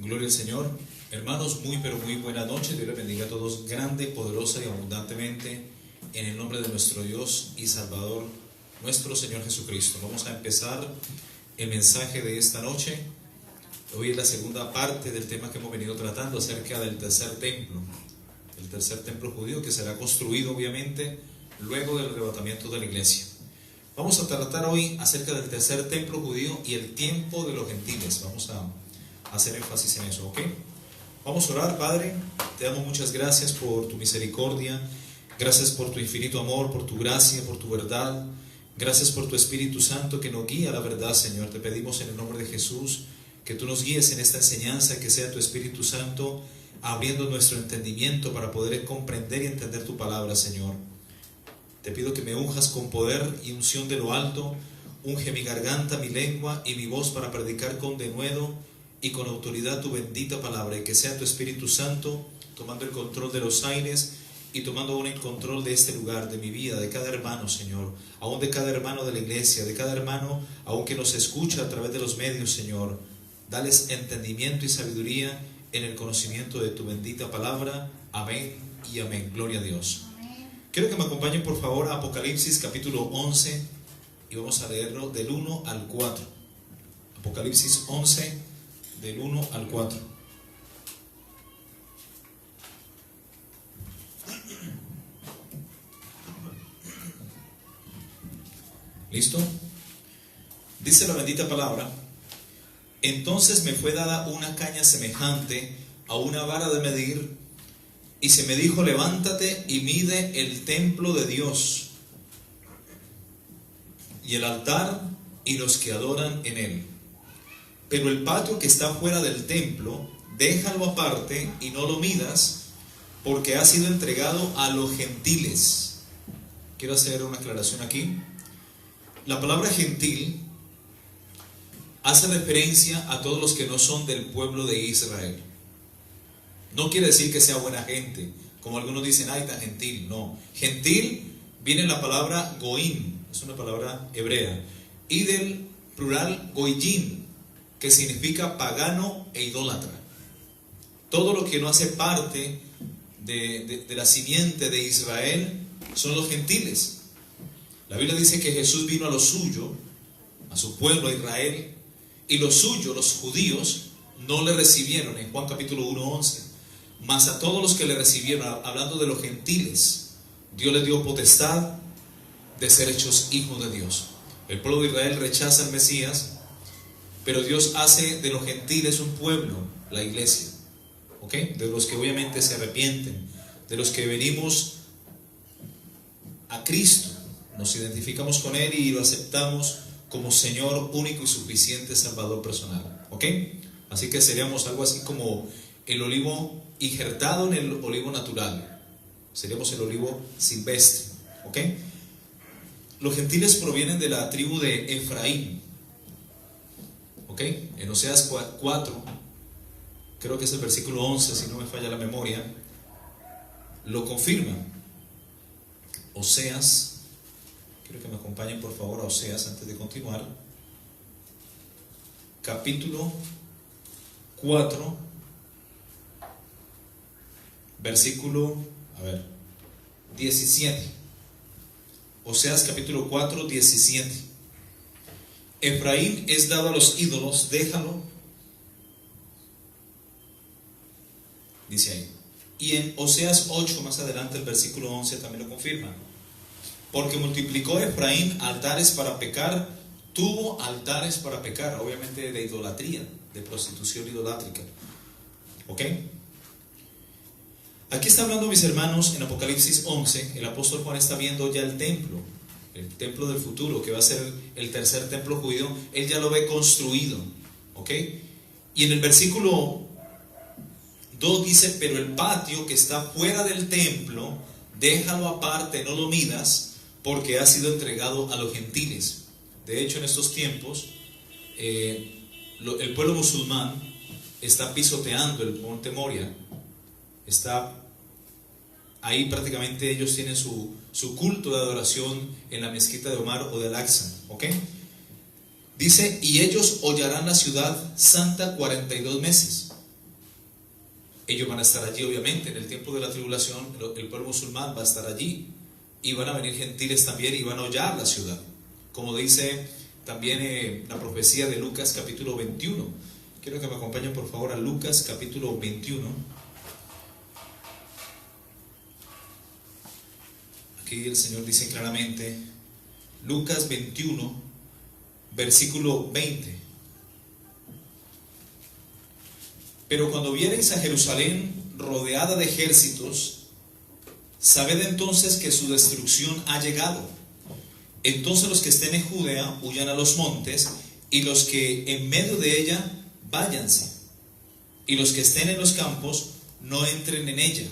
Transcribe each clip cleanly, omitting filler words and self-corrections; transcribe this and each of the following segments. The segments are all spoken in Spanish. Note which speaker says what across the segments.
Speaker 1: Gloria al Señor. Hermanos, muy pero muy buena noche. Dios les bendiga a todos grande, poderosa y abundantemente en el nombre de nuestro Dios y Salvador, nuestro Señor Jesucristo. Vamos a empezar el mensaje de esta noche. Hoy es la segunda parte del tema que hemos venido tratando acerca del tercer templo. El tercer templo judío que será construido obviamente luego del arrebatamiento de la iglesia. Vamos a tratar hoy acerca del tercer templo judío y el tiempo de los gentiles. Vamos a hacer énfasis en eso, ¿ok? Vamos a orar. Padre, te damos muchas gracias por tu misericordia, gracias por tu infinito amor, por tu gracia, por tu verdad, gracias por tu Espíritu Santo que nos guía a la verdad, Señor. Te pedimos en el nombre de Jesús que tú nos guíes en esta enseñanza, que sea tu Espíritu Santo abriendo nuestro entendimiento para poder comprender y entender tu palabra, Señor. Te pido que me unjas con poder y unción de lo alto. Unge mi garganta, mi lengua y mi voz para predicar con denuedo y con autoridad tu bendita palabra, y que sea tu Espíritu Santo tomando el control de los aires y tomando aún el control de este lugar, de mi vida, de cada hermano, Señor, aún de cada hermano de la iglesia, de cada hermano aún que nos escucha a través de los medios, Señor. Dales entendimiento y sabiduría en el conocimiento de tu bendita palabra. Amén y amén. Gloria a Dios. Quiero que me acompañen por favor a Apocalipsis capítulo 11 y vamos a leerlo del 1 al 4. Apocalipsis 11 del 1 al 4. ¿Listo? Dice la bendita palabra: entonces me fue dada una caña semejante a una vara de medir, y se me dijo: levántate y mide el templo de Dios, y el altar, y los que adoran en él. Pero el patio que está fuera del templo, déjalo aparte y no lo midas, porque ha sido entregado a los gentiles. Quiero hacer una aclaración aquí. La palabra gentil hace referencia a todos los que no son del pueblo de Israel. No quiere decir que sea buena gente, como algunos dicen, ay, tan gentil. No, gentil viene en la palabra goim, es una palabra hebrea, y del plural goyim, que significa pagano e idólatra. Todo lo que no hace parte de la simiente de Israel son los gentiles. La Biblia dice que Jesús vino a lo suyo, a su pueblo, a Israel, y los suyos, los judíos, no le recibieron, en Juan capítulo 1:11. Mas a todos los que le recibieron, hablando de los gentiles, Dios les dio potestad de ser hechos hijos de Dios. El pueblo de Israel rechaza al Mesías, pero Dios hace de los gentiles un pueblo, la iglesia, ¿ok? De los que obviamente se arrepienten, de los que venimos a Cristo, nos identificamos con Él y lo aceptamos como Señor único y suficiente Salvador personal, ¿ok? Así que seríamos algo así como el olivo injertado en el olivo natural. Seríamos el olivo silvestre, ¿ok? Los gentiles provienen de la tribu de Efraín, ¿ok? En Oseas 4, creo que es el versículo 11, si no me falla la memoria, lo confirma. Oseas, quiero que me acompañen por favor a Oseas antes de continuar. Capítulo 4, versículo, 17. Oseas capítulo 4, 17. Efraín es dado a los ídolos, déjalo. Dice ahí. Y en Oseas 8, más adelante, el versículo 11 también lo confirma. Porque multiplicó Efraín altares para pecar, tuvo altares para pecar, obviamente de idolatría, de prostitución idolátrica. ¿Ok? Aquí está hablando, mis hermanos, en Apocalipsis 11, el apóstol Juan está viendo ya el templo del futuro, que va a ser el tercer templo judío. Él ya lo ve construido, ¿ok? Y en el versículo 2 dice: pero el patio que está fuera del templo, déjalo aparte, no lo midas, porque ha sido entregado a los gentiles. De hecho, en estos tiempos, el pueblo musulmán está pisoteando el monte Moria. Está ahí, prácticamente ellos tienen su culto de adoración en la mezquita de Omar o de Al-Aqsa, ¿ok? Dice: y ellos hollarán la ciudad santa 42 meses. ellos van a estar allí obviamente. En el tiempo de la tribulación el pueblo musulmán va a estar allí, y van a venir gentiles también y van a hollar la ciudad, como dice también la profecía de Lucas capítulo 21. Quiero que me acompañen por favor a Lucas capítulo 21. Aquí el Señor dice claramente, Lucas 21, versículo 20. Pero cuando viereis a Jerusalén rodeada de ejércitos, sabed entonces que su destrucción ha llegado. Entonces los que estén en Judea huyan a los montes, y los que en medio de ella váyanse, y los que estén en los campos no entren en ella,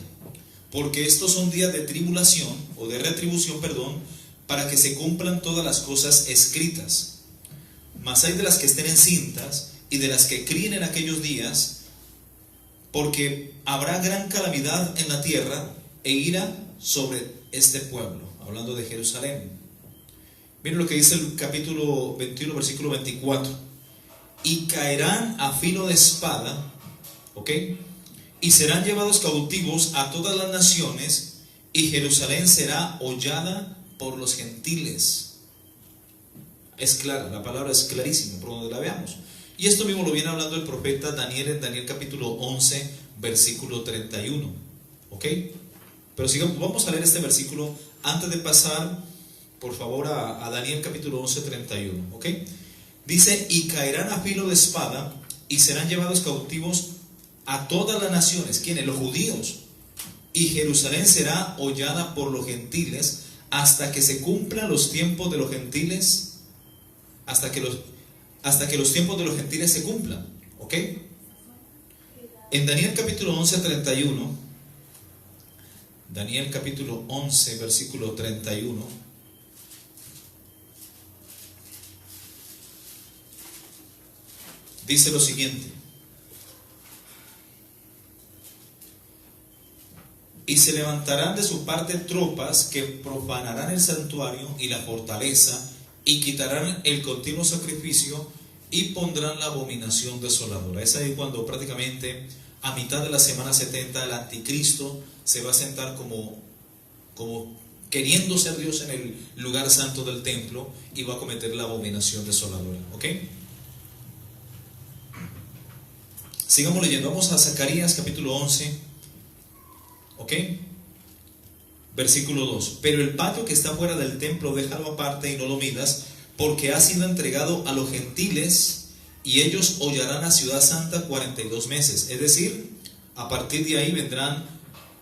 Speaker 1: porque estos son días de tribulación, o de retribución, para que se cumplan todas las cosas escritas. Mas hay de las que estén encintas y de las que críen en aquellos días, porque habrá gran calamidad en la tierra e ira sobre este pueblo. Hablando de Jerusalén. Miren lo que dice el capítulo 21, versículo 24. Y caerán a filo de espada, ¿ok? Y serán llevados cautivos a todas las naciones, y Jerusalén será hollada por los gentiles. Es clara, la palabra es clarísima por donde la veamos. Y esto mismo lo viene hablando el profeta Daniel en Daniel capítulo 11, versículo 31. ¿Ok? Pero sigamos, vamos a leer este versículo antes de pasar, por favor, a Daniel capítulo 11, 31. ¿Ok? Dice, y caerán a filo de espada, y serán llevados cautivos a todas las naciones. ¿Quiénes? Los judíos. Y Jerusalén será hollada por los gentiles, hasta que se cumplan los tiempos de los gentiles, hasta que los tiempos de los gentiles se cumplan. ¿Ok? En Daniel capítulo 11, 31, Daniel capítulo 11, versículo 31, dice lo siguiente: y se levantarán de su parte tropas que profanarán el santuario y la fortaleza, y quitarán el continuo sacrificio, y pondrán la abominación desoladora. Es ahí cuando prácticamente a mitad de la semana 70 el anticristo se va a sentar como queriendo ser Dios en el lugar santo del templo, y va a cometer la abominación desoladora. ¿Ok? Sigamos leyendo. Vamos a Zacarías capítulo 11. ¿Ok? Versículo 2. Pero el patio que está fuera del templo déjalo aparte y no lo midas, porque ha sido entregado a los gentiles, y ellos hollarán a Ciudad Santa 42 meses. Es decir, a partir de ahí vendrán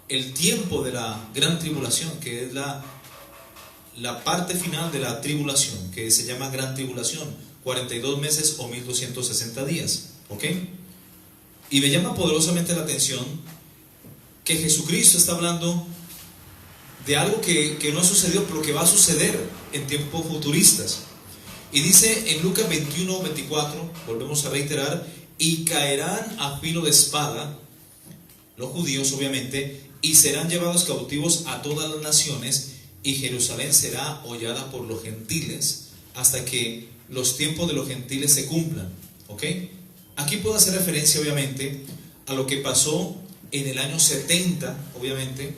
Speaker 1: el tiempo de la gran tribulación, que es la parte final de la tribulación, que se llama gran tribulación, 42 meses o 1260 días. ¿Ok? Y me llama poderosamente la atención que Jesucristo está hablando de algo que no ha sucedido, pero que va a suceder en tiempos futuristas. Y dice en Lucas 21, 24, volvemos a reiterar, y caerán a filo de espada, los judíos obviamente, y serán llevados cautivos a todas las naciones, y Jerusalén será hollada por los gentiles, hasta que los tiempos de los gentiles se cumplan. ¿Ok? Aquí puedo hacer referencia obviamente a lo que pasó en el año 70, obviamente,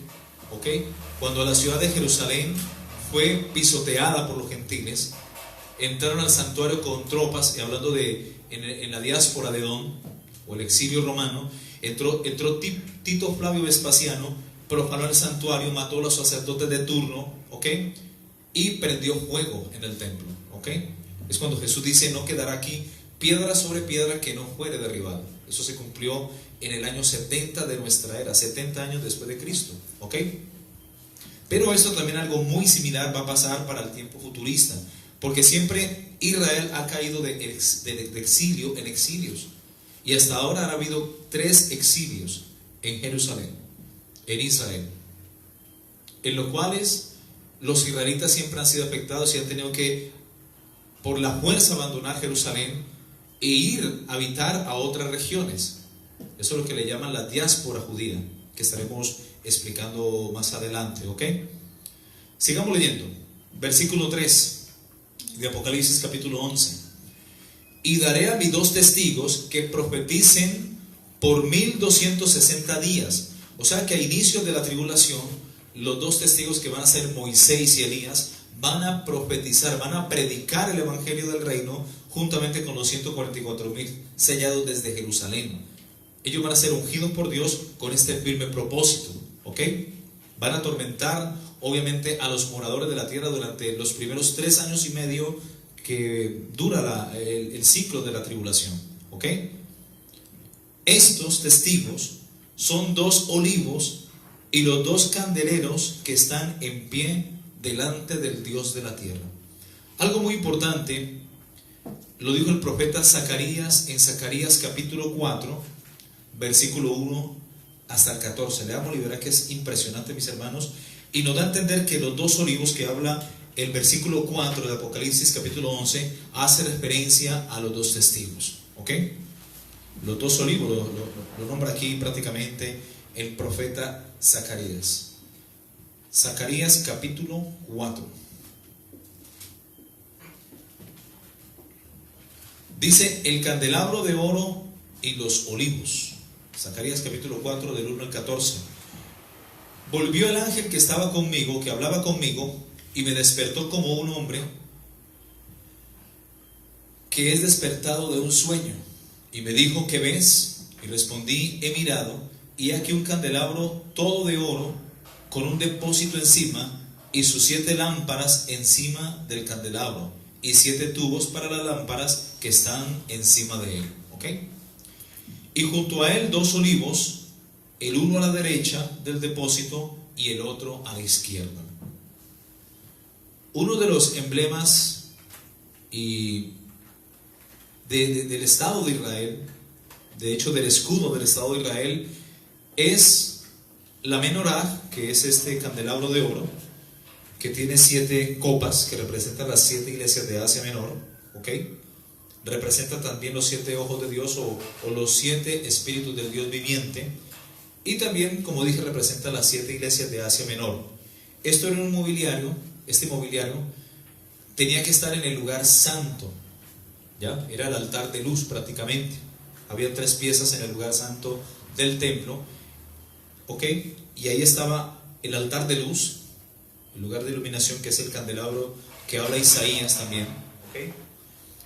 Speaker 1: ¿ok? Cuando la ciudad de Jerusalén fue pisoteada por los gentiles, entraron al santuario con tropas, y hablando de en la diáspora de Edom, o el exilio romano, entró Tito Flavio Vespasiano, profanó el santuario, mató a los sacerdotes de turno, ¿ok? Y prendió fuego en el templo, ¿ok? Es cuando Jesús dice, no quedará aquí piedra sobre piedra que no fuere derribada. Eso se cumplió en el año 70 de nuestra era, 70 años después de Cristo, ¿ok? Pero esto también, algo muy similar va a pasar para el tiempo futurista, porque siempre Israel ha caído de exilio en exilios, y hasta ahora ha habido 3 exilios en Jerusalén, en Israel, en los cuales los israelitas siempre han sido afectados y han tenido que, por la fuerza, abandonar Jerusalén e ir a habitar a otras regiones. Eso es lo que le llaman la diáspora judía, que estaremos explicando más adelante, ¿ok? Sigamos leyendo. Versículo 3 de Apocalipsis capítulo 11. Y daré a mis 2 testigos que profeticen por 1260 días. O sea que a inicio de la tribulación, los dos testigos que van a ser Moisés y Elías van a profetizar, van a predicar el evangelio del reino juntamente con los 144,000 sellados desde Jerusalén. Ellos van a ser ungidos por Dios con este firme propósito, ¿ok? Van a atormentar obviamente a los moradores de la tierra durante los primeros 3 años y medio que dura el ciclo de la tribulación, ¿ok? Estos testigos son 2 olivos y los 2 candeleros que están en pie delante del Dios de la tierra. Algo muy importante lo dijo el profeta Zacarías en Zacarías capítulo 4, versículo 1 hasta el 14. Leamos y verá que es impresionante, mis hermanos, y nos da a entender que los 2 olivos que habla el versículo 4 de Apocalipsis capítulo 11 hace referencia a los 2 testigos, ¿ok? Los 2 olivos lo nombra aquí prácticamente el profeta Zacarías. Zacarías capítulo 4. Dice el candelabro de oro y los olivos. Zacarías capítulo 4 del 1 al 14. Volvió el ángel que estaba conmigo, que hablaba conmigo, y me despertó como un hombre que es despertado de un sueño. Y me dijo, ¿qué ves? Y respondí, he mirado, y aquí un candelabro todo de oro, con un depósito encima, y sus 7 lámparas encima del candelabro, y 7 tubos para las lámparas que están encima de él. ¿Ok? Y junto a él 2 olivos, el uno a la derecha del depósito y el otro a la izquierda. Uno de los emblemas del Estado de Israel, de hecho del escudo del Estado de Israel, es la menorá, que es este candelabro de oro, que tiene 7 copas, que representan las 7 iglesias de Asia Menor, ¿ok? Representa también los 7 ojos de Dios o los 7 espíritus del Dios viviente, y también, como dije, representa las 7 iglesias de Asia Menor. Esto era un mobiliario, este mobiliario tenía que estar en el lugar santo, ¿ya? Era el altar de luz prácticamente. Había 3 piezas en el lugar santo del templo, ¿ok? Y ahí estaba el altar de luz, el lugar de iluminación, que es el candelabro que habla Isaías también, ¿ok?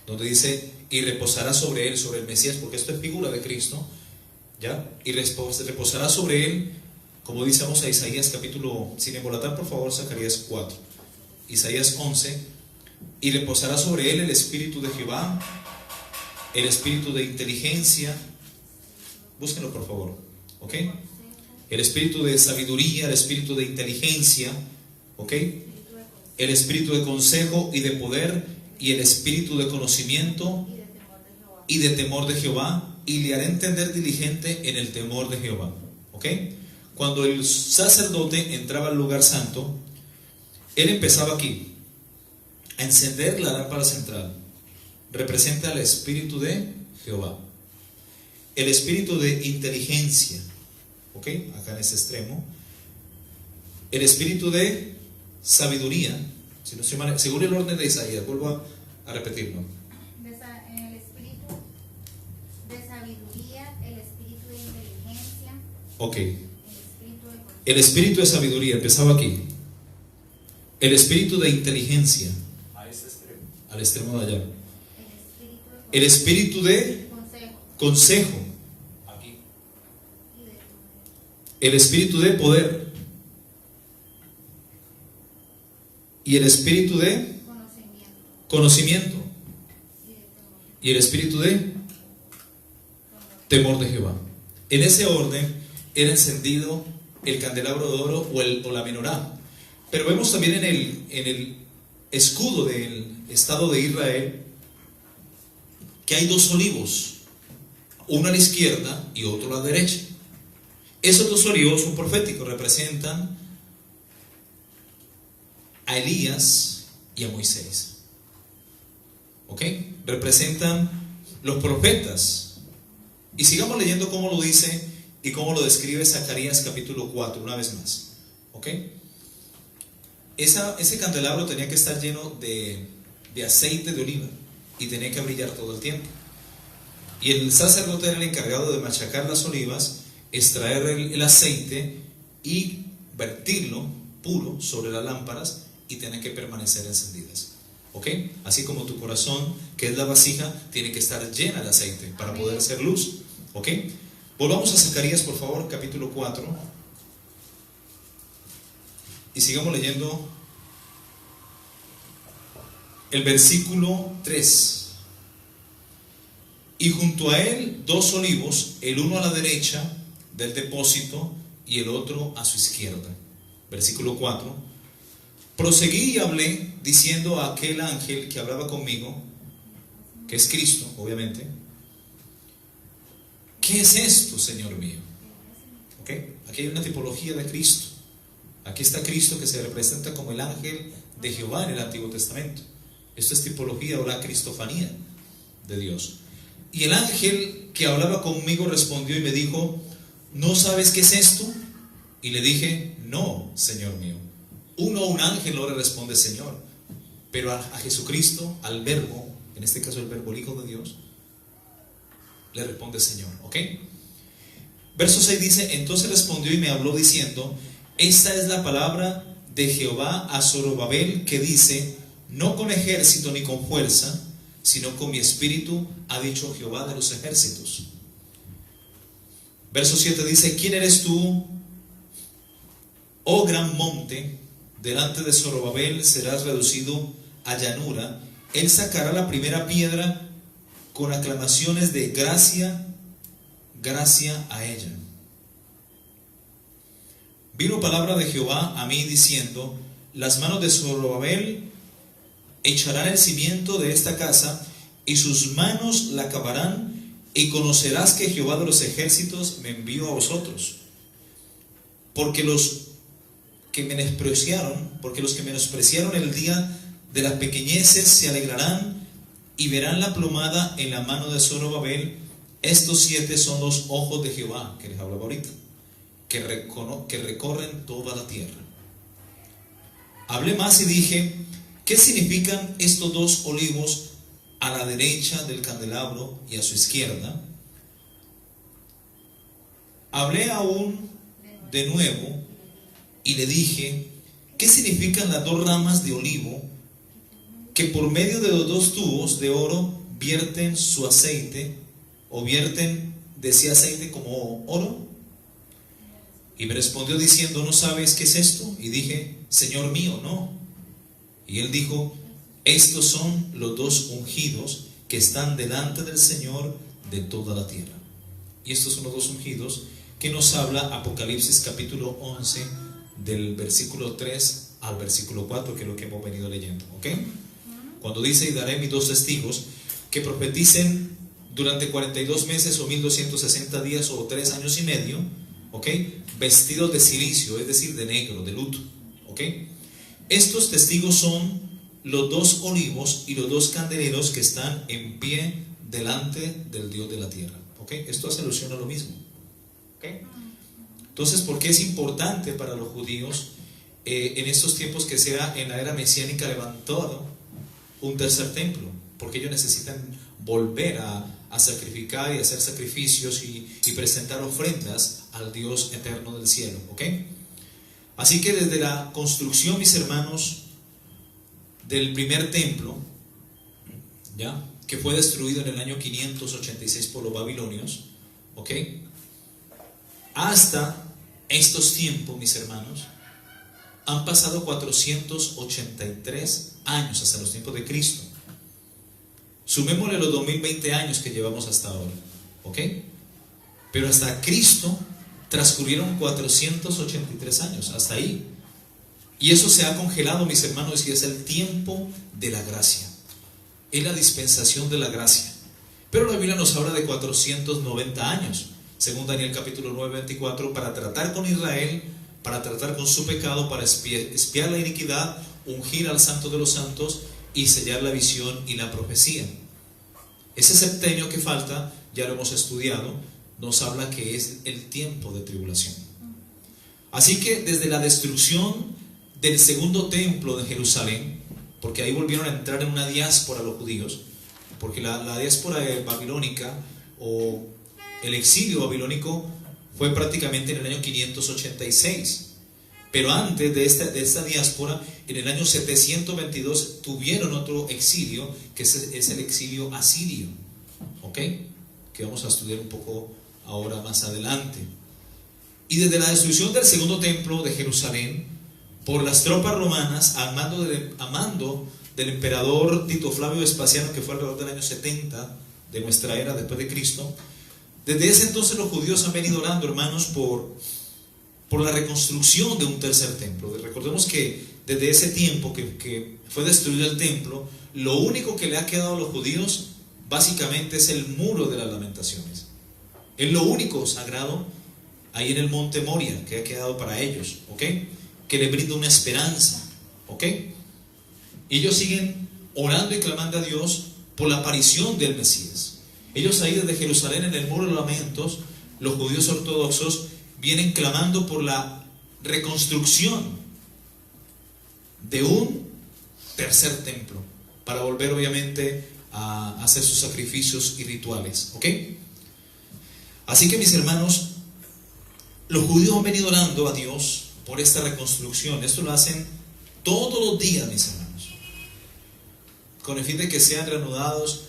Speaker 1: Donde dice, y reposará sobre él, sobre el Mesías, porque esto es figura de Cristo, ¿ya? Y reposará sobre él, como dice a Isaías capítulo, sin embolatar por favor Zacarías 4, Isaías 11, y reposará sobre él el espíritu de Jehová, el espíritu de inteligencia, búsquenlo por favor, ¿ok? El espíritu de sabiduría, el espíritu de inteligencia, ¿ok? El espíritu de consejo y de poder, y el espíritu de conocimiento y de temor de Jehová, y le haré entender diligente en el temor de Jehová, ¿ok? Cuando el sacerdote entraba al lugar santo, él empezaba aquí a encender la lámpara central. Representa el espíritu de Jehová, el espíritu de inteligencia, ¿ok? Acá en ese extremo, el espíritu de sabiduría, si no estoy mal, según el orden de Isaías, vuelvo a repetirlo.
Speaker 2: El espíritu de sabiduría, el espíritu de inteligencia.
Speaker 1: Ok. El espíritu de sabiduría, empezaba aquí. El espíritu de inteligencia,
Speaker 3: a ese extremo,
Speaker 1: al extremo de allá. El espíritu de consejo,
Speaker 3: aquí.
Speaker 1: el espíritu de poder y el espíritu de conocimiento y el espíritu de temor de Jehová. En ese orden era encendido el candelabro de oro o la menorá. Pero vemos también en el escudo del Estado de Israel que hay 2 olivos, uno a la izquierda y otro a la derecha. Esos 2 olivos son proféticos, representan a Elías y a Moisés, ¿ok? Representan los profetas. Y sigamos leyendo cómo lo dice y cómo lo describe Zacarías capítulo 4 una vez más, ¿ok? Ese candelabro tenía que estar lleno de aceite de oliva y tenía que brillar todo el tiempo. Y el sacerdote era el encargado de machacar las olivas, extraer el aceite y vertirlo puro sobre las lámparas y tienen que permanecer encendidas. ¿Ok? Así como tu corazón, que es la vasija, tiene que estar llena de aceite para poder ser luz. ¿Ok? Volvamos a Zacarías, por favor, capítulo 4. Y sigamos leyendo el versículo 3. Y junto a él 2 olivos, el uno a la derecha del depósito y el otro a su izquierda. Versículo 4. Proseguí y hablé diciendo a aquel ángel que hablaba conmigo, que es Cristo, obviamente: ¿qué es esto, Señor mío? ¿Ok? Aquí hay una tipología de Cristo. Aquí está Cristo, que se representa como el ángel de Jehová en el Antiguo Testamento. Esto es tipología o la cristofanía de Dios. Y el ángel que hablaba conmigo respondió y me dijo: ¿no sabes qué es esto? Y le dije: no, Señor mío. Un ángel no le responde Señor, pero a Jesucristo, al Verbo, en este caso el Verbo, el Hijo de Dios, le responde Señor. ¿Ok? Verso 6 dice: entonces respondió y me habló diciendo: esta es la palabra de Jehová a Zorobabel, que dice: no con ejército ni con fuerza, sino con mi espíritu, ha dicho Jehová de los ejércitos. Verso 7 dice: ¿quién eres tú, oh gran monte? Delante de Zorobabel serás reducido a llanura. Él sacará la primera piedra con aclamaciones de gracia, gracia a ella. Vino palabra de Jehová a mí diciendo: las manos de Zorobabel echarán el cimiento de esta casa, y sus manos la acabarán, y conocerás que Jehová de los ejércitos me envió a vosotros. Porque los que menospreciaron el día de las pequeñeces se alegrarán y verán la plomada en la mano de Zorobabel. Estos 7 son los ojos de Jehová, que les hablaba ahorita, que recorren toda la tierra. Hablé más y dije: ¿qué significan estos 2 olivos a la derecha del candelabro y a su izquierda? Hablé aún de nuevo y le dije: ¿qué significan las 2 ramas de olivo que por medio de los 2 tubos de oro vierten su aceite, o vierten de ese aceite como oro? Y me respondió diciendo: ¿no sabes qué es esto? Y dije: Señor mío, no. Y él dijo: estos son los 2 ungidos que están delante del Señor de toda la tierra. Y estos son los 2 ungidos que nos habla Apocalipsis capítulo 11, del versículo 3 al versículo 4, que es lo que hemos venido leyendo. ¿Ok? Cuando dice: y daré mis 2 testigos que profeticen durante 42 meses o 1260 días o 3 años y medio, ¿ok? Vestidos de cilicio, es decir, de negro, de luto. ¿Ok? Estos testigos son los 2 olivos y los 2 candeleros que están en pie delante del Dios de la tierra. ¿Ok? Esto hace alusión a lo mismo. ¿Ok? Entonces, ¿por qué es importante para los judíos en estos tiempos que sea en la era mesiánica levantado un tercer templo? Porque ellos necesitan volver a sacrificar y hacer sacrificios y presentar ofrendas al Dios eterno del cielo. ¿Ok? Así que desde la construcción, mis hermanos, del primer templo, ¿ya?, que fue destruido en el año 586 por los babilonios, ¿ok?, hasta estos tiempos, mis hermanos, han pasado 483 años hasta los tiempos de Cristo. Sumémosle los 2020 años que llevamos hasta ahora, ¿ok? Pero hasta Cristo transcurrieron 483 años, hasta ahí. Y eso se ha congelado, mis hermanos, y es el tiempo de la gracia. Es la dispensación de la gracia. Pero la Biblia nos habla de 490 años, según Daniel capítulo 9, 24, para tratar con Israel, para tratar con su pecado, para expiar la iniquidad, ungir al Santo de los Santos y sellar la visión y la profecía. Ese septenio que falta, ya lo hemos estudiado, nos habla que es el tiempo de tribulación. Así que desde la destrucción del segundo templo de Jerusalén, porque ahí volvieron a entrar en una diáspora los judíos, porque la diáspora babilónica o el exilio babilónico fue prácticamente en el año 586. Pero antes de esta diáspora, en el año 722 tuvieron otro exilio, que es el exilio asirio, ¿ok? Que vamos a estudiar un poco ahora más adelante. Y desde la destrucción del segundo templo de Jerusalén por las tropas romanas a mando del emperador Tito Flavio Vespasiano, que fue alrededor del año 70 de nuestra era después de Cristo, desde ese entonces los judíos han venido orando, hermanos, por la reconstrucción de un tercer templo. Recordemos que desde ese tiempo que fue destruido el templo, lo único que le ha quedado a los judíos básicamente es el muro de las lamentaciones. Es lo único sagrado ahí en el monte Moria que ha quedado para ellos, ¿ok? Que les brinda una esperanza, ¿ok? Y ellos siguen orando y clamando a Dios por la aparición del Mesías. Ellos ahí desde Jerusalén, en el muro de los lamentos, los judíos ortodoxos vienen clamando por la reconstrucción de un tercer templo, para volver obviamente a hacer sus sacrificios y rituales, ¿ok? Así que, mis hermanos, los judíos han venido orando a Dios por esta reconstrucción. Esto lo hacen todos los días, mis hermanos, con el fin de que sean reanudados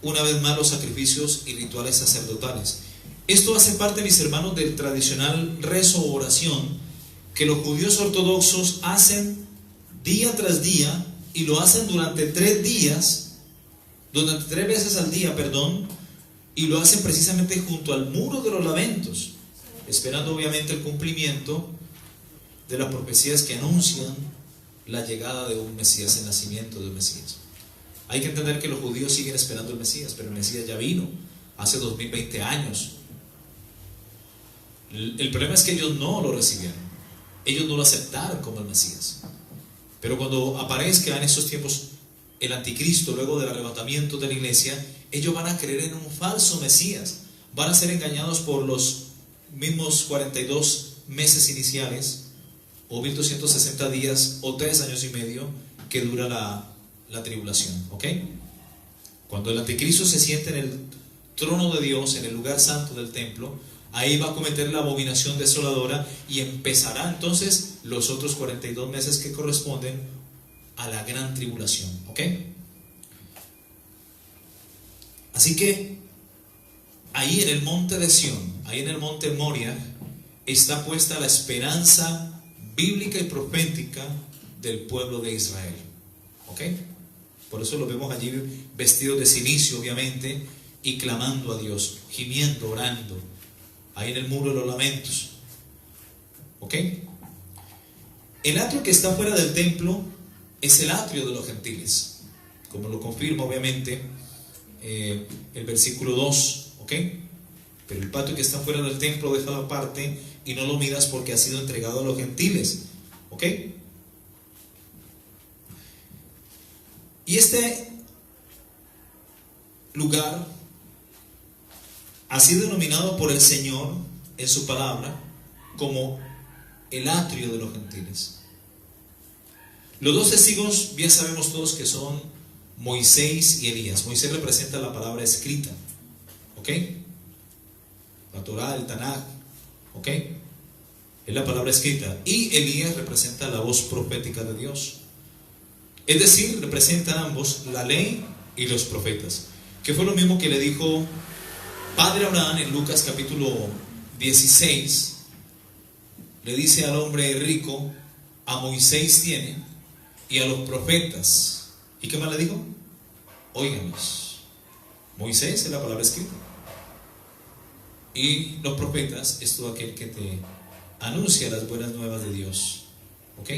Speaker 1: una vez más los sacrificios y rituales sacerdotales. Esto hace parte, mis hermanos, del tradicional rezo o oración que los judíos ortodoxos hacen día tras día, y lo hacen durante 3 días, durante 3 veces al día, y lo hacen precisamente junto al muro de los lamentos, esperando obviamente el cumplimiento de las profecías que anuncian la llegada de un Mesías, el nacimiento de un Mesías. Hay que entender que los judíos siguen esperando el Mesías, pero el Mesías ya vino hace 2020 años. El problema es que ellos no lo recibieron, ellos no lo aceptaron como el Mesías. Pero cuando aparezca en esos tiempos el anticristo, luego del arrebatamiento de la iglesia, ellos van a creer en un falso Mesías, van a ser engañados por los mismos 42 meses iniciales, o 1260 días, o 3 años y medio que dura la tribulación, ¿ok? Cuando el anticristo se siente en el trono de Dios, en el lugar santo del templo, ahí va a cometer la abominación desoladora, y empezará entonces los otros 42 meses que corresponden a la gran tribulación, ¿ok? Así que ahí en el monte de Sión, ahí en el monte Moria, está puesta la esperanza bíblica y profética del pueblo de Israel, ¿ok? Por eso los vemos allí vestidos de cilicio, obviamente, y clamando a Dios, gimiendo, orando, ahí en el muro de los lamentos, ¿ok? El atrio que está fuera del templo es el atrio de los gentiles, como lo confirma obviamente el versículo 2, ¿ok? Pero el patio que está fuera del templo, déjalo aparte y no lo midas, porque ha sido entregado a los gentiles, ¿ok? Y este lugar ha sido denominado por el Señor en su palabra como el atrio de los gentiles. Los 2 testigos, bien sabemos todos que son Moisés y Elías. Moisés representa la palabra escrita, ¿ok? La Torá, el Tanaj, ¿ok? Es la palabra escrita. Y Elías representa la voz profética de Dios. Es decir, representan ambos la ley y los profetas, que fue lo mismo que le dijo Padre Abraham en Lucas capítulo 16. Le dice al hombre rico: a Moisés tiene y a los profetas. ¿Y qué más le dijo? Óiganos. Moisés es la palabra escrita, y los profetas es todo aquel que te anuncia las buenas nuevas de Dios, ¿ok?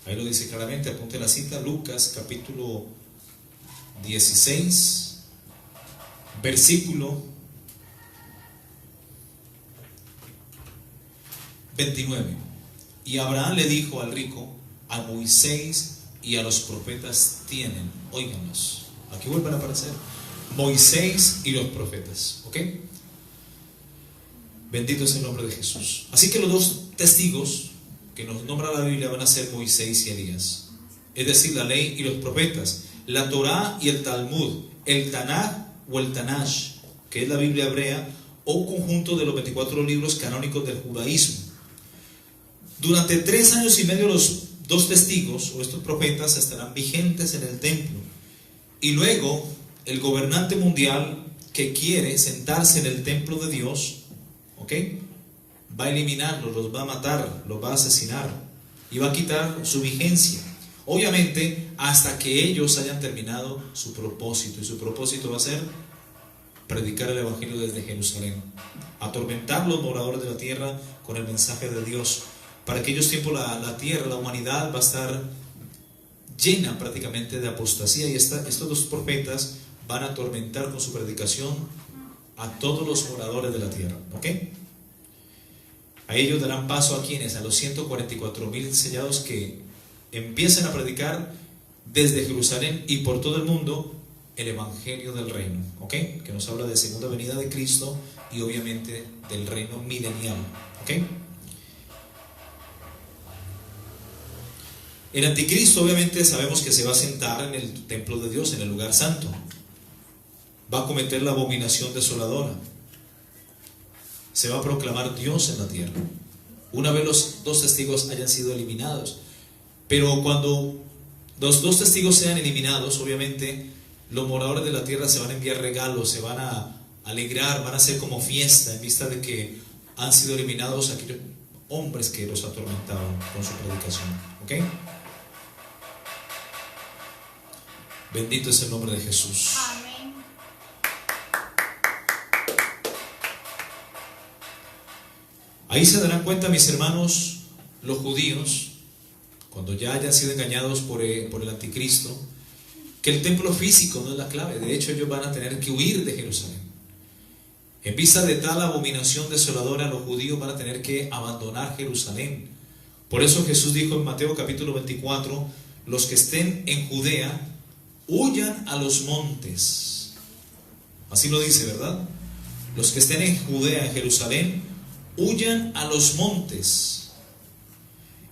Speaker 1: Ahí lo dice claramente, apunte la cita, Lucas capítulo 16, versículo 29. Y Abraham le dijo al rico: a Moisés y a los profetas tienen. Óiganos, aquí vuelven a aparecer Moisés y los profetas, ¿ok? Bendito es el nombre de Jesús. Así que los 2 testigos que nos nombra la Biblia van a ser Moisés y Elías, es decir, la ley y los profetas, la Torá y el Talmud, el Tanaj o el Tanash, que es la Biblia hebrea, o conjunto de los 24 libros canónicos del judaísmo. Durante 3 años y medio los 2 testigos o estos profetas estarán vigentes en el templo, y luego el gobernante mundial que quiere sentarse en el templo de Dios, ¿ok?, va a eliminarlos, los va a matar, los va a asesinar y va a quitar su vigencia, obviamente hasta que ellos hayan terminado su propósito, y su propósito va a ser predicar el evangelio desde Jerusalén, atormentar los moradores de la tierra con el mensaje de Dios. Para aquellos tiempos la tierra, la humanidad va a estar llena prácticamente de apostasía, y estos 2 profetas van a atormentar con su predicación a todos los moradores de la tierra, ¿ok? A ellos darán paso a quienes, a los 144,000 sellados que empiecen a predicar desde Jerusalén y por todo el mundo el evangelio del reino, ¿ok? Que nos habla de segunda venida de Cristo y obviamente del reino milenial, ¿ok? El anticristo obviamente sabemos que se va a sentar en el templo de Dios, en el lugar santo. Va a cometer la abominación desoladora. Se va a proclamar Dios en la tierra, una vez los 2 testigos hayan sido eliminados. Pero cuando los 2 testigos sean eliminados, obviamente los moradores de la tierra se van a enviar regalos, se van a alegrar, van a hacer como fiesta en vista de que han sido eliminados aquellos hombres que los atormentaban con su predicación, ¿ok? Bendito es el nombre de Jesús.
Speaker 2: Amén.
Speaker 1: Ahí se darán cuenta, mis hermanos, los judíos, cuando ya hayan sido engañados por el anticristo, que el templo físico no es la clave. De hecho, ellos van a tener que huir de Jerusalén. En vista de tal abominación desoladora, los judíos van a tener que abandonar Jerusalén. Por eso Jesús dijo en Mateo capítulo 24, los que estén en Judea, huyan a los montes. Así lo dice, ¿verdad? Los que estén en Judea, en Jerusalén, huyan a los montes.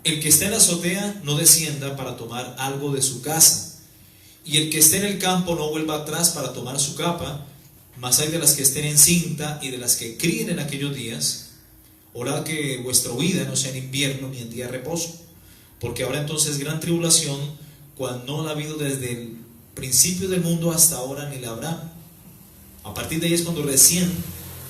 Speaker 1: El que esté en la azotea no descienda para tomar algo de su casa, y el que esté en el campo no vuelva atrás para tomar su capa. Mas hay de las que estén en cinta y de las que críen en aquellos días. Orad que vuestra huida no sea en invierno ni en día de reposo, porque habrá entonces gran tribulación, cual no la ha habido desde el principio del mundo hasta ahora, ni la habrá. A partir de ahí es cuando recién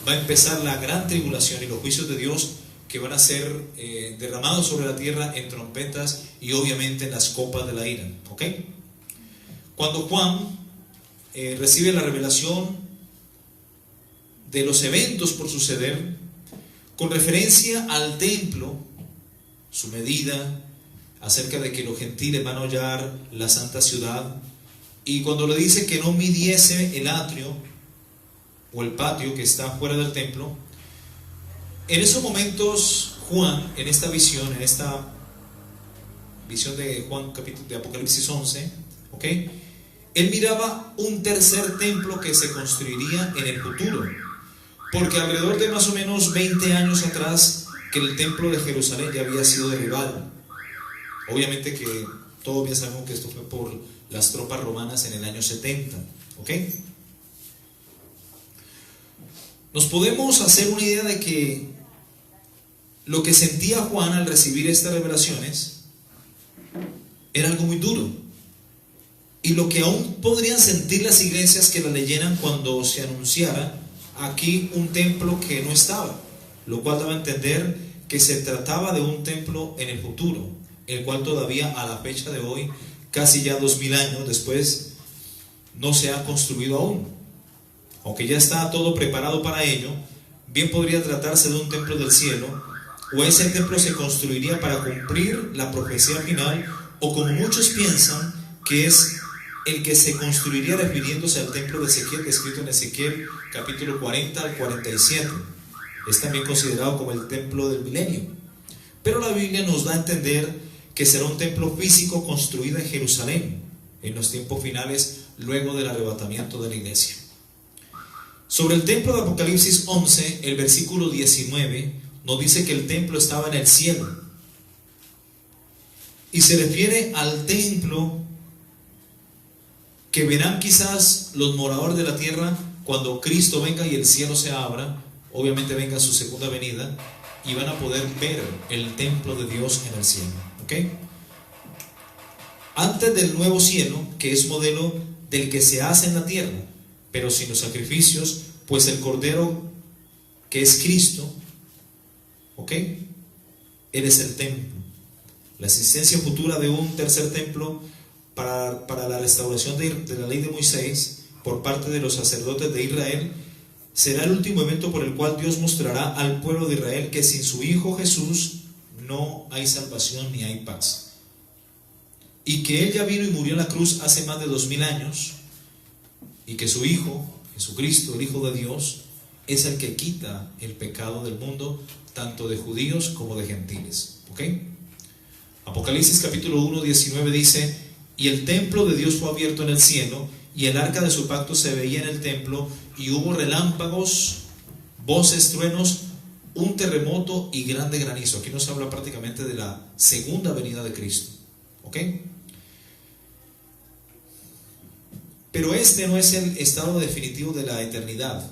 Speaker 1: va a empezar la gran tribulación y los juicios de Dios, que van a ser derramados sobre la tierra en trompetas y obviamente en las copas de la ira, ¿ok? Cuando Juan recibe la revelación de los eventos por suceder, con referencia al templo, su medida, acerca de que los gentiles van a hollar la santa ciudad, y cuando le dice que no midiese el atrio o el patio que está fuera del templo, en esos momentos Juan, en esta visión de Juan capítulo de Apocalipsis 11, ¿ok?, él miraba un tercer templo que se construiría en el futuro, porque alrededor de más o menos 20 años atrás que el templo de Jerusalén ya había sido derribado. Obviamente que todos ya sabemos que esto fue por las tropas romanas en el año 70, ¿ok? Nos podemos hacer una idea de que lo que sentía Juan al recibir estas revelaciones era algo muy duro, y lo que aún podrían sentir las iglesias que la leyeran cuando se anunciara aquí un templo que no estaba, lo cual daba a entender que se trataba de un templo en el futuro, el cual todavía a la fecha de hoy, casi ya 2000 años después, no se ha construido aún. Aunque ya está todo preparado para ello, bien podría tratarse de un templo del cielo, o ese templo se construiría para cumplir la profecía final, o como muchos piensan, que es el que se construiría refiriéndose al templo de Ezequiel, descrito en Ezequiel capítulo 40 al 47. Es también considerado como el templo del milenio. Pero la Biblia nos da a entender que será un templo físico construido en Jerusalén, en los tiempos finales, luego del arrebatamiento de la iglesia. Sobre el templo de Apocalipsis 11, el versículo 19, nos dice que el templo estaba en el cielo. Y se refiere al templo que verán quizás los moradores de la tierra cuando Cristo venga y el cielo se abra, obviamente venga su segunda venida, y van a poder ver el templo de Dios en el cielo. ¿Ok? Antes del nuevo cielo, que es modelo del que se hace en la tierra, pero sin los sacrificios, pues el Cordero, que es Cristo, ¿ok? Él es el templo. La existencia futura de un tercer templo para la restauración de la ley de Moisés por parte de los sacerdotes de Israel será el último evento por el cual Dios mostrará al pueblo de Israel que sin su Hijo Jesús no hay salvación ni hay paz. Y que Él ya vino y murió en la cruz hace más de 2000 años, y que su Hijo, Jesucristo, el Hijo de Dios, es el que quita el pecado del mundo, tanto de judíos como de gentiles. ¿Ok? Apocalipsis capítulo 1, 19 dice: y el templo de Dios fue abierto en el cielo, y el arca de su pacto se veía en el templo, y hubo relámpagos, voces, truenos, un terremoto y grande granizo. Aquí nos habla prácticamente de la segunda venida de Cristo. ¿Ok? Pero este no es el estado definitivo de la eternidad,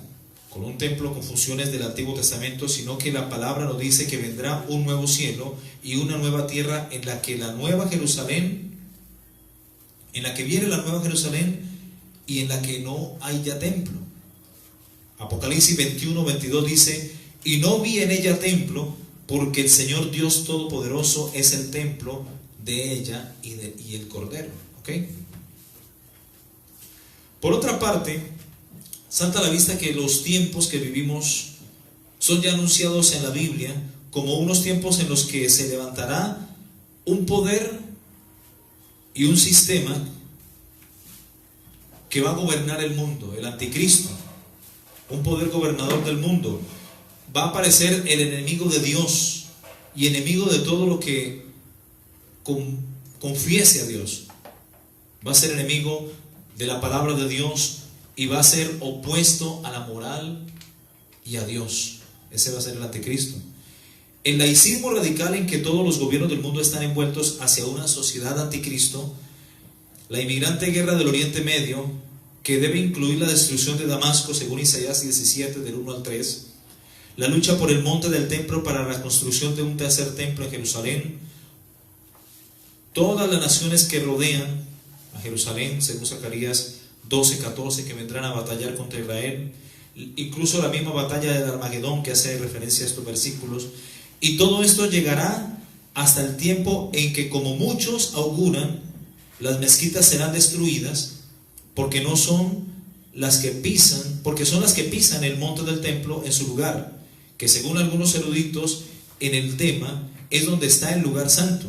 Speaker 1: con un templo con funciones del Antiguo Testamento, sino que la palabra nos dice que vendrá un nuevo cielo y una nueva tierra en la que la nueva Jerusalén, en la que viene la nueva Jerusalén y en la que no hay ya templo. Apocalipsis 21, 22 dice: y no vi en ella templo, porque el Señor Dios Todopoderoso es el templo de ella y el Cordero. ¿Ok? Por otra parte, salta a la vista que los tiempos que vivimos son ya anunciados en la Biblia como unos tiempos en los que se levantará un poder y un sistema que va a gobernar el mundo, el anticristo, un poder gobernador del mundo. Va a aparecer el enemigo de Dios y enemigo de todo lo que confiese a Dios. Va a ser enemigo de la palabra de Dios y va a ser opuesto a la moral y a Dios. Ese va a ser el anticristo. El laicismo radical en que todos los gobiernos del mundo están envueltos hacia una sociedad anticristo, la inmigrante guerra del Oriente Medio, que debe incluir la destrucción de Damasco según Isaías 17 del 1 al 3, la lucha por el monte del templo para la construcción de un tercer templo en Jerusalén, todas las naciones que rodean a Jerusalén, según Zacarías 12:14, que vendrán a batallar contra Israel, incluso la misma batalla del Armagedón que hace referencia a estos versículos. Y todo esto llegará hasta el tiempo en que, como muchos auguran, las mezquitas serán destruidas, porque son las que pisan el monte del templo en su lugar, que según algunos eruditos en el tema es donde está el lugar santo.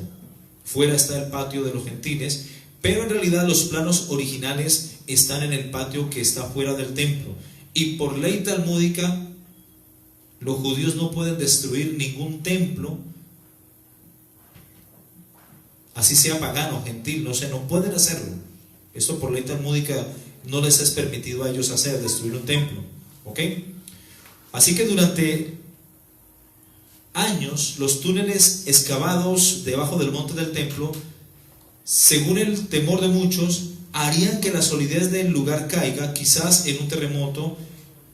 Speaker 1: Fuera está el patio de los gentiles, pero en realidad los planos originales están en el patio que está fuera del templo. Y por ley talmúdica, los judíos no pueden destruir ningún templo, así sea pagano, gentil, no pueden hacerlo. Esto por ley talmúdica no les es permitido a ellos destruir un templo. ¿Ok? Así que durante años, los túneles excavados debajo del monte del templo, según el temor de muchos, harían que la solidez del lugar caiga, quizás en un terremoto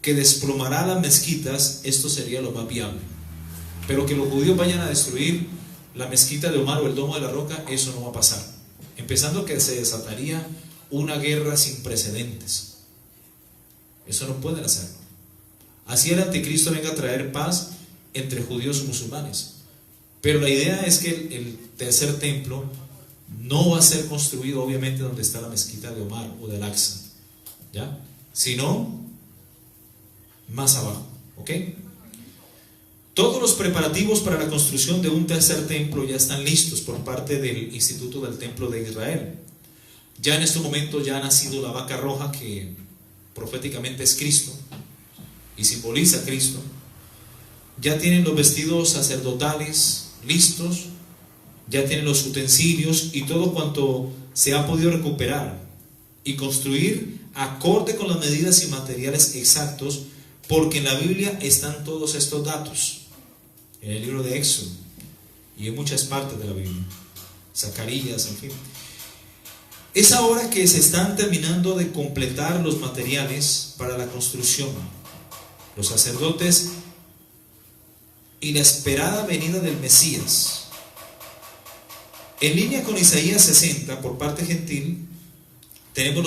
Speaker 1: que desplomará las mezquitas. Esto sería lo más viable. Pero que los judíos vayan a destruir la mezquita de Omar o el domo de la roca, eso no va a pasar. Empezando que se desataría una guerra sin precedentes. Eso no pueden hacerlo. Así el anticristo venga a traer paz entre judíos y musulmanes. Pero la idea es que el tercer templo no va a ser construido obviamente donde está la mezquita de Omar o de Al-Aqsa, ¿ya? Sino más abajo. ¿Ok? Todos los preparativos para la construcción de un tercer templo ya están listos por parte del Instituto del Templo de Israel. Ya en este momento ya ha nacido la vaca roja, que proféticamente es Cristo y simboliza a Cristo. Ya tienen los vestidos sacerdotales listos, ya tienen los utensilios y todo cuanto se ha podido recuperar y construir acorde con las medidas y materiales exactos, porque en la Biblia están todos estos datos, en el libro de Éxodo y en muchas partes de la Biblia, Zacarías, en fin. Es ahora que se están terminando de completar los materiales para la construcción. Los sacerdotes y la esperada venida del Mesías. En línea con Isaías 60, por parte gentil, tenemos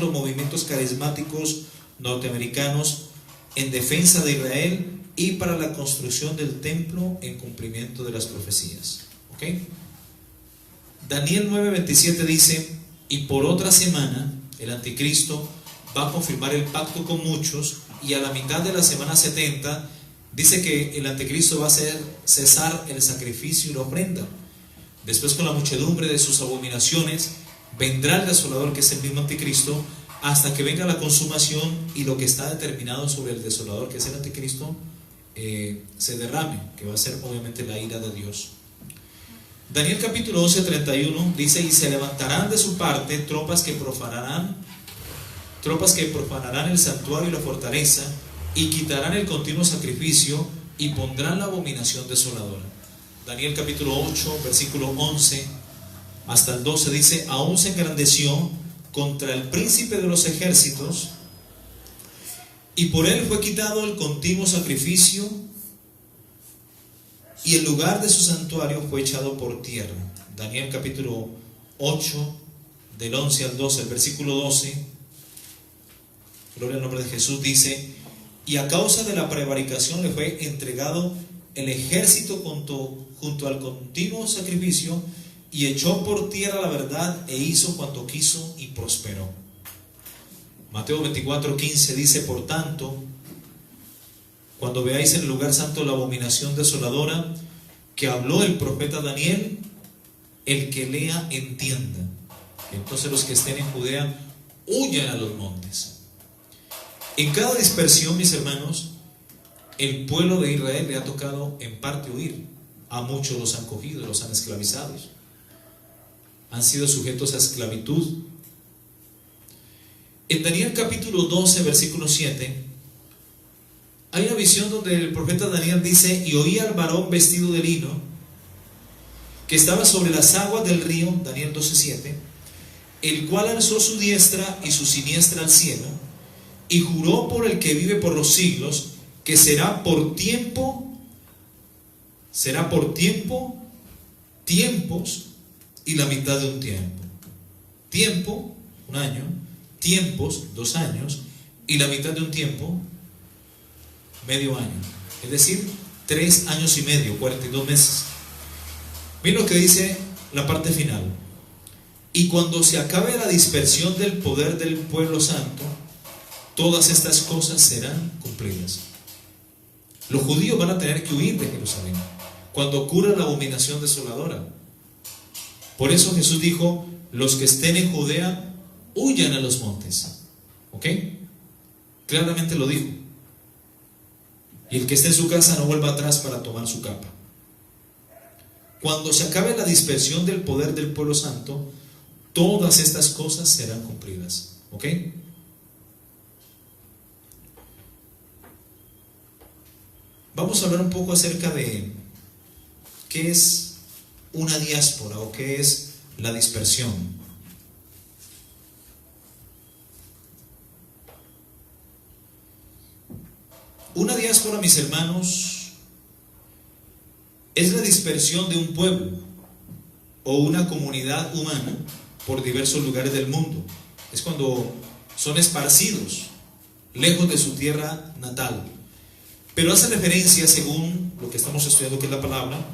Speaker 1: los movimientos carismáticos norteamericanos en defensa de Israel y para la construcción del templo en cumplimiento de las profecías. ¿Ok? Daniel 9:27 dice: y por otra semana el anticristo va a confirmar el pacto con muchos, y a la mitad de la semana 70 dice que el anticristo va a hacer cesar el sacrificio y la ofrenda. Después, con la muchedumbre de sus abominaciones, vendrá el desolador, que es el mismo anticristo, hasta que venga la consumación y lo que está determinado sobre el desolador, que es el anticristo, se derrame, que va a ser obviamente la ira de Dios. Daniel capítulo 11:31 dice: y se levantarán de su parte tropas que profanarán el santuario y la fortaleza, y quitarán el continuo sacrificio, y pondrán la abominación desoladora. Daniel capítulo 8, versículo 11 hasta el 12 dice: aún se engrandeció contra el príncipe de los ejércitos, y por él fue quitado el continuo sacrificio, y el lugar de su santuario fue echado por tierra. Daniel capítulo 8, del 11 al 12, el versículo 12, gloria al nombre de Jesús, dice: y a causa de la prevaricación le fue entregado el ejército junto al continuo sacrificio, y echó por tierra la verdad, e hizo cuanto quiso, y prosperó. Mateo 24:15 dice: por tanto, cuando veáis en el lugar santo la abominación desoladora que habló el profeta Daniel, el que lea entienda. Entonces los que estén en Judea huyan a los montes. En cada dispersión, mis hermanos, el pueblo de Israel le ha tocado en parte huir. A muchos los han cogido, los han esclavizado, han sido sujetos a esclavitud. En Daniel capítulo 12, versículo 7, hay una visión donde el profeta Daniel dice: y oí al varón vestido de lino, que estaba sobre las aguas del río, Daniel 12:7, el cual alzó su diestra y su siniestra al cielo, y juró por el que vive por los siglos, que será por tiempos y la mitad de un tiempo. Tiempo, un año; tiempos, 2 años; y la mitad de un tiempo, medio año. Es decir, 3 años y medio, 42 meses. Miren lo que dice la parte final: y cuando se acabe la dispersión del poder del pueblo santo, todas estas cosas serán cumplidas. Los judíos van a tener que huir de Jerusalén cuando ocurra la abominación desoladora. Por eso Jesús dijo: los que estén en Judea huyan a los montes. ¿Ok? Claramente lo dijo. Y el que esté en su casa no vuelva atrás para tomar su capa. Cuando se acabe la dispersión del poder del pueblo santo, todas estas cosas serán cumplidas. ¿Ok? Vamos a hablar un poco acerca de qué es una diáspora o qué es la dispersión. Una diáspora, mis hermanos, es la dispersión de un pueblo o una comunidad humana por diversos lugares del mundo. Es cuando son esparcidos lejos de su tierra natal. Pero hace referencia, según lo que estamos estudiando, que es la palabra,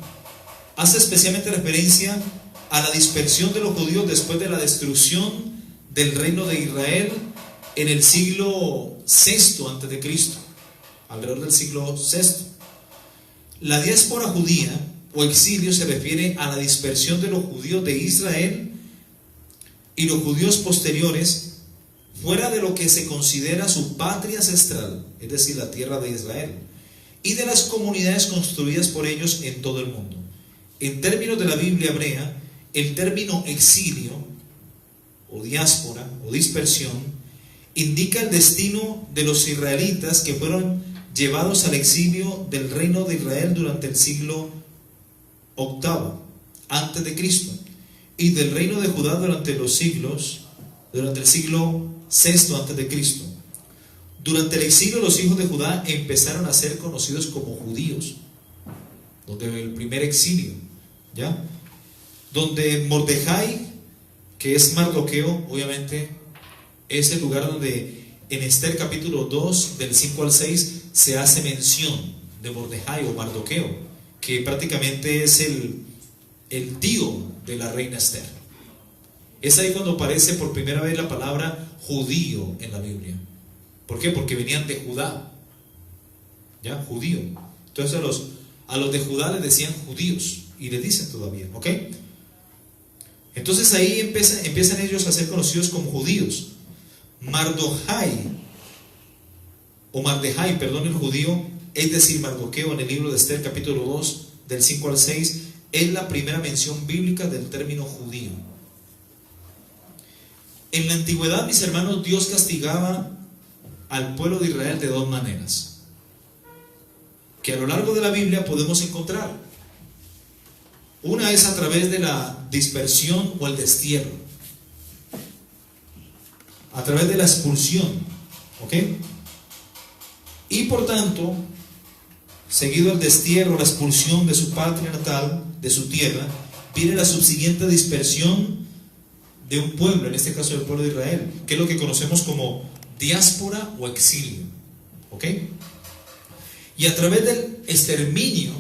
Speaker 1: hace especialmente referencia a la dispersión de los judíos después de la destrucción del reino de Israel en el siglo VI antes de Cristo, alrededor del siglo VI. La diáspora judía o exilio se refiere a la dispersión de los judíos de Israel y los judíos posteriores fuera de lo que se considera su patria ancestral, es decir, la tierra de Israel, y de las comunidades construidas por ellos en todo el mundo. En términos de la Biblia hebrea, el término exilio o diáspora o dispersión indica el destino de los israelitas que fueron llevados al exilio del reino de Israel durante el siglo VIII antes de Cristo. y del reino de Judá durante el siglo VI antes de Cristo. Durante el exilio los hijos de Judá empezaron a ser conocidos como judíos, donde el primer exilio, ¿ya? Donde Mordejai, que es Mardoqueo, obviamente es el lugar donde en Esther capítulo 2 del 5 al 6 se hace mención de Mordejai o Mardoqueo, que prácticamente es el tío de la reina Esther. Es ahí cuando aparece por primera vez la palabra judío en la Biblia. ¿Por qué? Porque venían de Judá, ¿ya? Judío. Entonces a los de Judá les decían judíos y le dicen todavía, ¿ok? Entonces ahí empiezan ellos a ser conocidos como judíos. Mardojai, el judío, es decir, Mardoqueo, en el libro de Esther capítulo 2 del 5 al 6, es la primera mención bíblica del término judío. En la antigüedad, mis hermanos, Dios castigaba al pueblo de Israel de dos maneras, que a lo largo de la Biblia podemos encontrar. Una es a través de la dispersión o el destierro, a través de la expulsión, ¿ok? Y por tanto, seguido el destierro, la expulsión de su patria natal, de su tierra, viene la subsiguiente dispersión de un pueblo, en este caso del pueblo de Israel, que es lo que conocemos como diáspora o exilio, ¿ok? Y a través del exterminio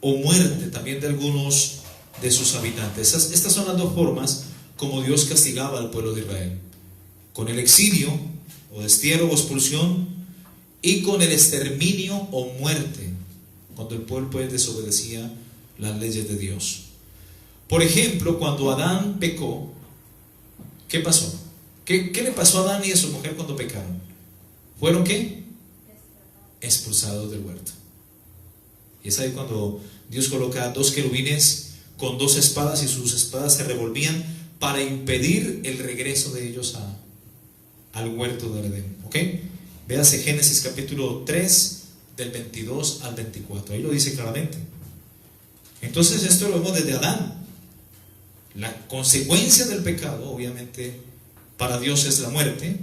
Speaker 1: o muerte también de algunos de sus habitantes. Estas son las dos formas como Dios castigaba al pueblo de Israel: con el exilio o destierro o expulsión, y con el exterminio o muerte, cuando el pueblo pues desobedecía las leyes de Dios. Por ejemplo, cuando Adán pecó, ¿qué pasó? ¿Qué le pasó a Adán y a su mujer cuando pecaron? ¿Fueron qué? Expulsados del huerto. Y es ahí cuando Dios coloca dos querubines con dos espadas, y sus espadas se revolvían para impedir el regreso de ellos al huerto del Edén. ¿Ok? Véase Génesis capítulo 3 del 22 al 24. Ahí lo dice claramente. Entonces esto lo vemos desde Adán. La consecuencia del pecado, obviamente, para Dios es la muerte,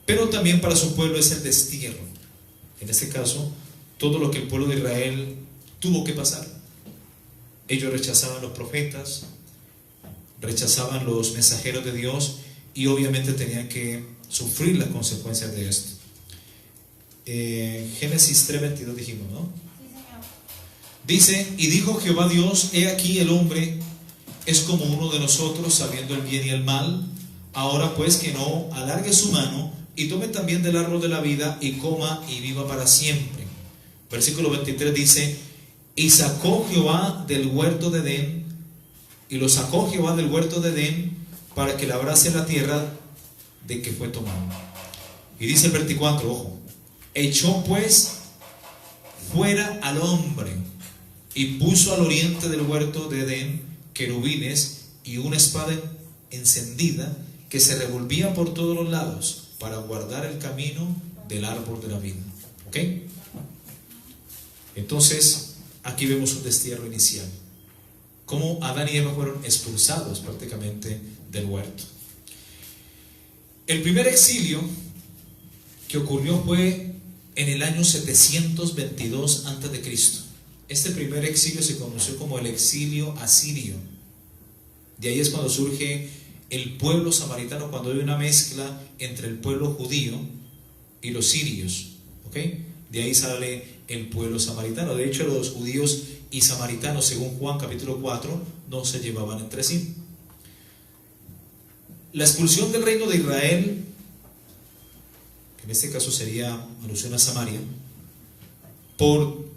Speaker 1: pero también para su pueblo es el destierro. En este caso, todo lo que el pueblo de Israel tuvo que pasar. Ellos rechazaban los profetas, rechazaban los mensajeros de Dios, y obviamente tenían que sufrir las consecuencias de esto. Génesis 3:22 dijimos, ¿no?
Speaker 2: Sí, señor.
Speaker 1: Dice: y dijo Jehová Dios, he aquí el hombre es como uno de nosotros, sabiendo el bien y el mal. Ahora pues que no alargue su mano y tome también del árbol de la vida y coma y viva para siempre. Versículo 23 dice: y sacó Jehová del huerto de Edén, y lo sacó Jehová del huerto de Edén para que labrase la tierra de que fue tomado. Y dice el 24, ojo: echó pues fuera al hombre y puso al oriente del huerto de Edén querubines y una espada encendida que se revolvía por todos los lados para guardar el camino del árbol de la vida. ¿Ok? Entonces, aquí vemos un destierro inicial. Cómo Adán y Eva fueron expulsados prácticamente del huerto. El primer exilio que ocurrió fue en el año 722 a.C. Este primer exilio se conoció como el exilio asirio. De ahí es cuando surge el pueblo samaritano, cuando hay una mezcla entre el pueblo judío y los sirios. ¿Ok? De ahí sale el pueblo samaritano. De hecho, los judíos y samaritanos, según Juan capítulo 4, no se llevaban entre sí. La expulsión del reino de Israel, que en este caso sería alusión a Samaria, por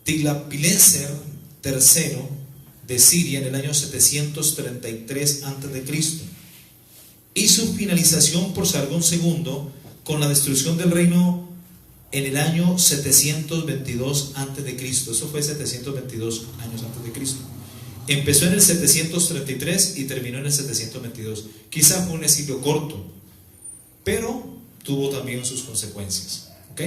Speaker 1: Tiglapileser III de Siria en el año 733 a.C. y su finalización por Sargón II con la destrucción del reino en el año 722 a.C. Eso fue 722 años antes de Cristo. Empezó en el 733 y terminó en el 722. Quizá fue un exilio corto, pero tuvo también sus consecuencias. ¿Ok?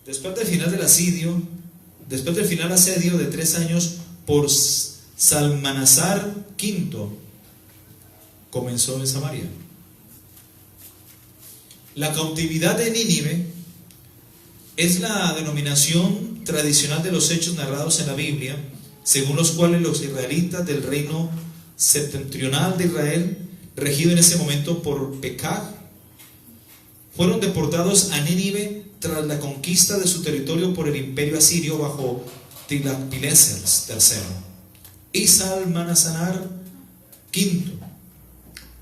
Speaker 1: después del final asedio de 3 años por Salmanasar V, comenzó en Samaria. La cautividad de Nínive es la denominación tradicional de los hechos narrados en la Biblia, según los cuales los israelitas del reino septentrional de Israel, regido en ese momento por Pekah, fueron deportados a Nínive tras la conquista de su territorio por el imperio asirio bajo Tiglat-Pileser III y Salmanasar V.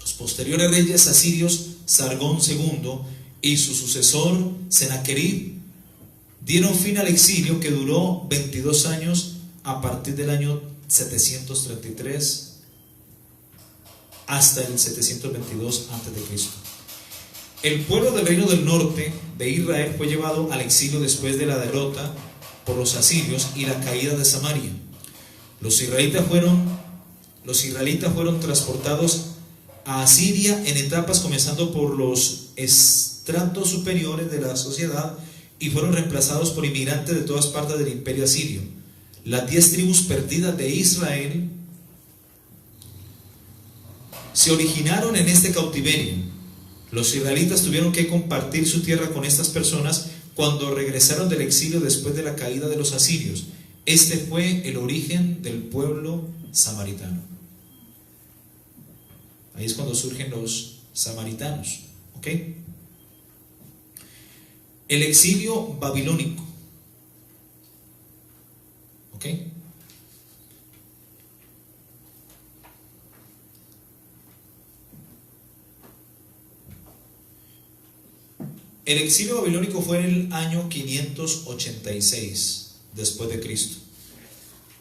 Speaker 1: Los posteriores reyes asirios, Sargón II y su sucesor Sennacherib, dieron fin al exilio, que duró 22 años a partir del año 733 hasta el 722 a.C. El pueblo del reino del norte de Israel fue llevado al exilio después de la derrota por los asirios y la caída de Samaria. Los israelitas fueron transportados a Asiria en etapas, comenzando por los estratos superiores de la sociedad, y fueron reemplazados por inmigrantes de todas partes del imperio asirio. Las 10 tribus perdidas de Israel se originaron en este cautiverio. Los israelitas tuvieron que compartir su tierra con estas personas cuando regresaron del exilio después de la caída de los asirios. Este fue el origen del pueblo samaritano. Ahí es cuando surgen los samaritanos, ¿ok? El exilio babilónico, ¿ok? El exilio babilónico fue en el año 586 después de Cristo.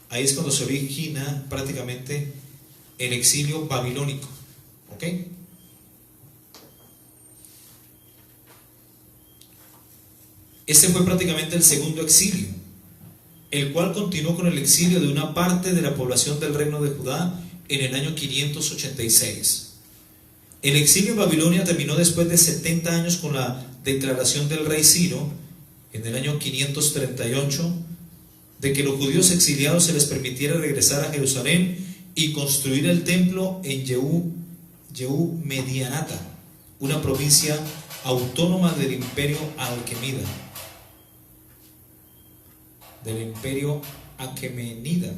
Speaker 1: Ahí es cuando se origina prácticamente el exilio babilónico, ¿ok? Este fue prácticamente el segundo exilio, el cual continuó con el exilio de una parte de la población del reino de Judá en el año 586. El exilio en Babilonia terminó después de 70 años con la declaración del rey Ciro en el año 538 de que los judíos exiliados se les permitiera regresar a Jerusalén y construir el templo en Yehú Medianata, una provincia autónoma del imperio Aquemenida.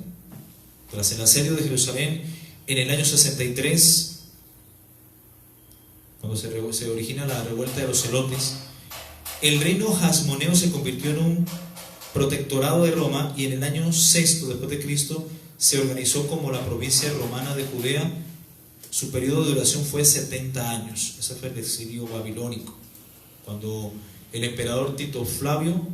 Speaker 1: Tras el asedio de Jerusalén en el año 63, cuando se origina la revuelta de los celotes, el reino hasmoneo se convirtió en un protectorado de Roma, y en el año 6 después de Cristo se organizó como la provincia romana de Judea. Su periodo de duración fue 70 años. Ese fue el exilio babilónico, cuando el emperador Tito Flavio,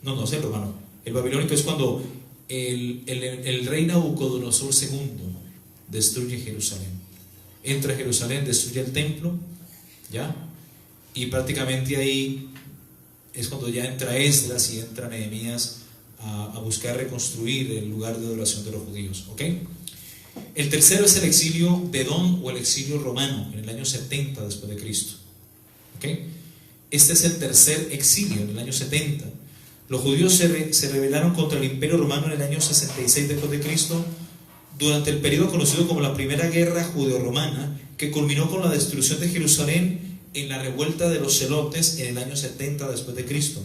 Speaker 1: no es el romano, el babilónico es cuando el rey Nabucodonosor II destruye Jerusalén. Entra a Jerusalén, destruye el templo, ¿ya? Y prácticamente ahí es cuando ya entra Esdras y entra Nehemías a buscar reconstruir el lugar de adoración de los judíos, ¿ok? El tercero es el exilio de Edom, o el exilio romano, en el año 70 después de Cristo, ¿ok? Este es el tercer exilio, en el año 70. Los judíos se rebelaron contra el imperio romano en el año 66 después de Cristo, durante el periodo conocido como la Primera Guerra Judeo-Romana, que culminó con la destrucción de Jerusalén en la revuelta de los celotes en el año 70 después de Cristo,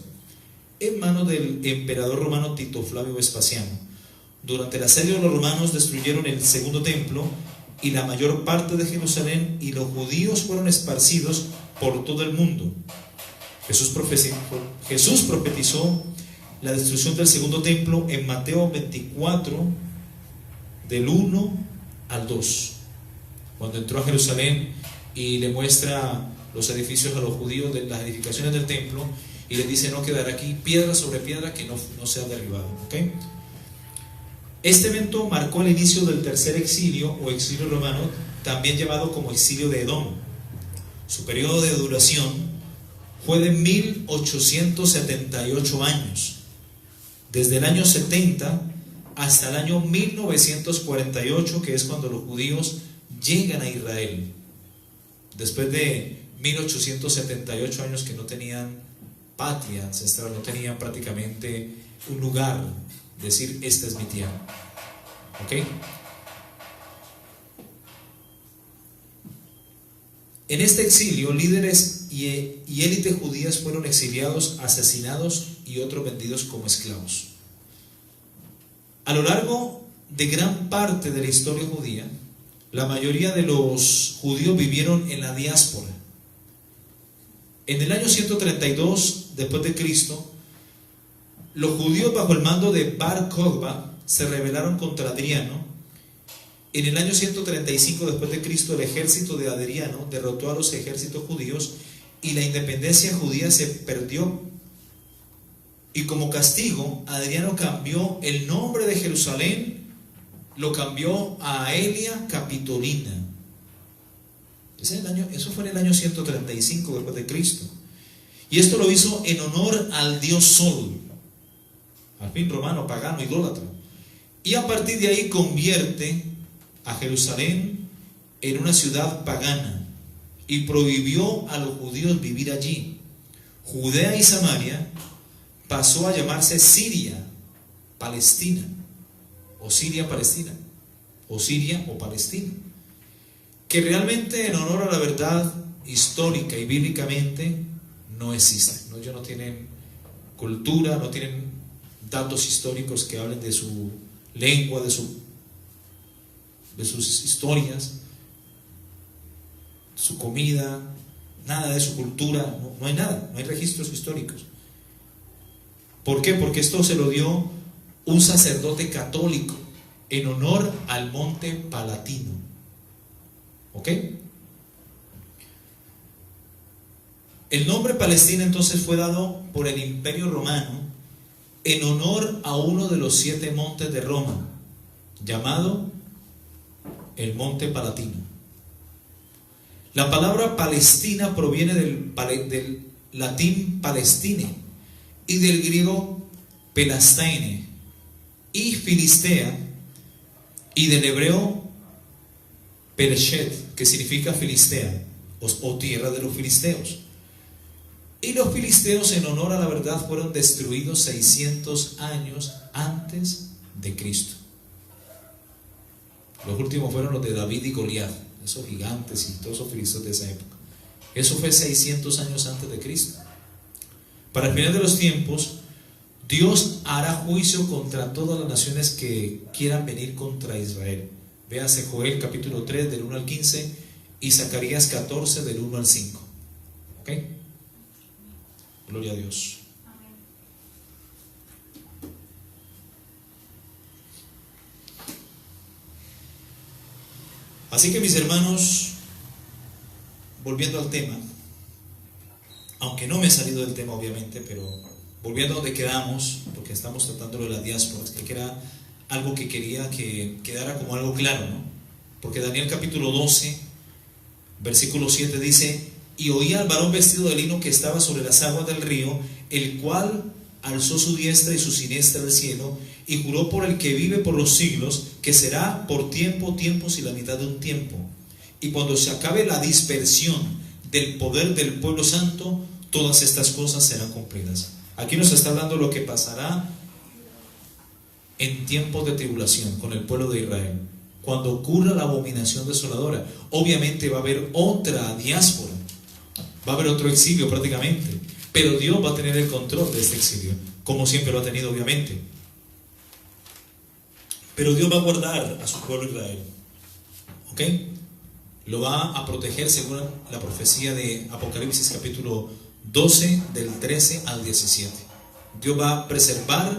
Speaker 1: en manos del emperador romano Tito Flavio Vespasiano. Durante el asedio de los romanos destruyeron el segundo templo y la mayor parte de Jerusalén, y los judíos fueron esparcidos por todo el mundo. Jesús profetizó la destrucción del segundo templo en Mateo 24 del 1 al 2, cuando entró a Jerusalén y le muestra los edificios a los judíos de las edificaciones del templo, y les dice: no quedará aquí piedra sobre piedra que no sea derribado, ¿okay? Este evento marcó el inicio del tercer exilio, o exilio romano, también llamado como exilio de Edom. Su periodo de duración fue de 1878 años, desde el año 70 hasta el año 1948, que es cuando los judíos llegan a Israel, después de 1878 años que no tenían patria ancestral, no tenían prácticamente un lugar, decir, esta es mi tierra. ¿Ok? En este exilio, líderes y élite judías fueron exiliados, asesinados y otros vendidos como esclavos. A lo largo de gran parte de la historia judía, la mayoría de los judíos vivieron en la diáspora. En el año 132 después de Cristo, los judíos bajo el mando de Bar Kokhba se rebelaron contra Adriano. En el año 135 después de Cristo, el ejército de Adriano derrotó a los ejércitos judíos y la independencia judía se perdió. Y como castigo, Adriano cambió el nombre de Jerusalén, lo cambió a Aelia Capitolina. Eso fue en el año 135 después de Cristo. Y esto lo hizo en honor al dios Sol, al fin romano, pagano, idólatra. Y a partir de ahí convierte a Jerusalén en una ciudad pagana y prohibió a los judíos vivir allí. Judea y Samaria pasó a llamarse Siria, Palestina, o Siria, Palestina, o Siria o Palestina, que realmente en honor a la verdad histórica y bíblicamente no existe. Ellos no tienen cultura, no tienen datos históricos que hablen de su lengua, de sus historias, su comida, nada de su cultura, no hay nada, no hay registros históricos. ¿Por qué? Porque esto se lo dio un sacerdote católico en honor al monte Palatino. ¿Ok? El nombre Palestina entonces fue dado por el Imperio Romano en honor a uno de los 7 montes de Roma, llamado el monte Palatino. La palabra Palestina proviene del latín Palestine y del griego Pelastaine y Filistea, y del hebreo Pereshet, que significa Filistea o tierra de los filisteos. Y los filisteos, en honor a la verdad, fueron destruidos 600 años antes de Cristo. Los últimos fueron los de David y Goliat, esos gigantes y todos esos filisteos de esa época. Eso fue 600 años antes de Cristo. Para el final de los tiempos, Dios hará juicio contra todas las naciones que quieran venir contra Israel. Véase Joel capítulo 3 del 1 al 15 y Zacarías 14 del 1 al 5. ¿Ok? Gloria a Dios. Así que mis hermanos, volviendo al tema, aunque no me he salido del tema obviamente, pero volviendo a donde quedamos, porque estamos tratando de las diásporas, que era algo que quería que quedara como algo claro, ¿no? Porque Daniel capítulo 12, versículo 7 dice: y oía al varón vestido de lino que estaba sobre las aguas del río, el cual alzó su diestra y su siniestra al cielo, y juró por el que vive por los siglos, que será por tiempo, tiempos y la mitad de un tiempo. Y cuando se acabe la dispersión del poder del pueblo santo, todas estas cosas serán cumplidas. Aquí nos está hablando lo que pasará en tiempos de tribulación con el pueblo de Israel. Cuando ocurra la abominación desoladora, obviamente va a haber otra diáspora, va a haber otro exilio prácticamente, pero Dios va a tener el control de este exilio, como siempre lo ha tenido obviamente. Pero Dios va a guardar a su pueblo Israel, ¿ok? Lo va a proteger según la profecía de Apocalipsis capítulo 12 del 13 al 17. Dios va a preservar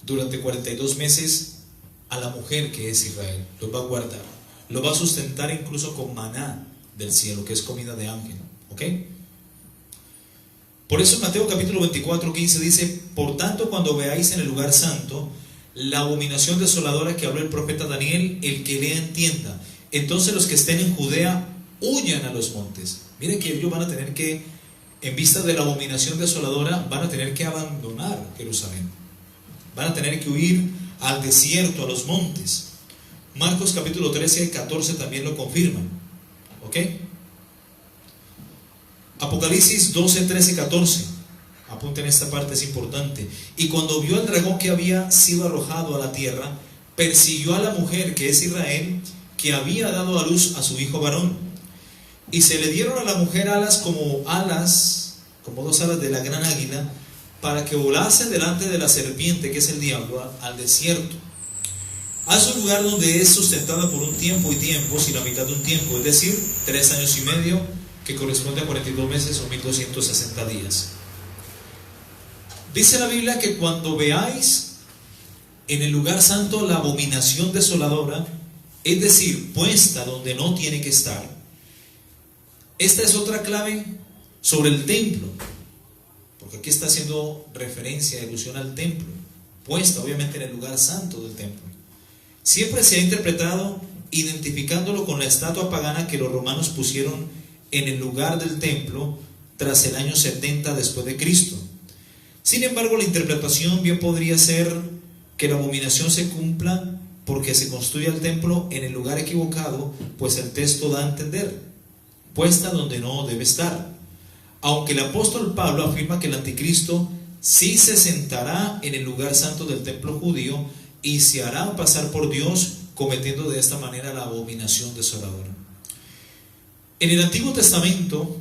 Speaker 1: durante 42 meses a la mujer que es Israel. Los va a guardar, lo va a sustentar incluso con maná del cielo, que es comida de ángel, ¿ok? Por eso en Mateo capítulo 24, 15 dice: por tanto, cuando veáis en el lugar santo la abominación desoladora que habló el profeta Daniel, el que lea entienda. Entonces los que estén en Judea huyan a los montes. Miren que ellos van a tener que, en vista de la abominación desoladora, van a tener que abandonar Jerusalén. Van a tener que huir al desierto, a los montes. Marcos capítulo 13 y 14 también lo confirman, ¿ok? Apocalipsis 12, 13 y 14. Apunten esta parte, es importante. Y cuando vio al dragón que había sido arrojado a la tierra, persiguió a la mujer, que es Israel, que había dado a luz a su hijo varón. Y se le dieron a la mujer alas, como dos alas de la gran águila, para que volase delante de la serpiente, que es el diablo, al desierto, a su lugar donde es sustentada por un tiempo y tiempos, y la mitad de un tiempo, es decir, 3 años y medio, que corresponde a 42 meses o 1260 días. Dice la Biblia que cuando veáis en el lugar santo la abominación desoladora, es decir, puesta donde no tiene que estar. Esta es otra clave sobre el templo, porque aquí está haciendo referencia, alusión al templo, puesta obviamente en el lugar santo del templo. Siempre se ha interpretado identificándolo con la estatua pagana que los romanos pusieron en el lugar del templo tras el año 70 después de Cristo. Sin embargo, la interpretación bien podría ser que la abominación se cumpla porque se construye el templo en el lugar equivocado, pues el texto da a entender, puesta donde no debe estar. Aunque el apóstol Pablo afirma que el anticristo sí se sentará en el lugar santo del templo judío y se hará pasar por Dios, cometiendo de esta manera la abominación desoladora. En el Antiguo Testamento,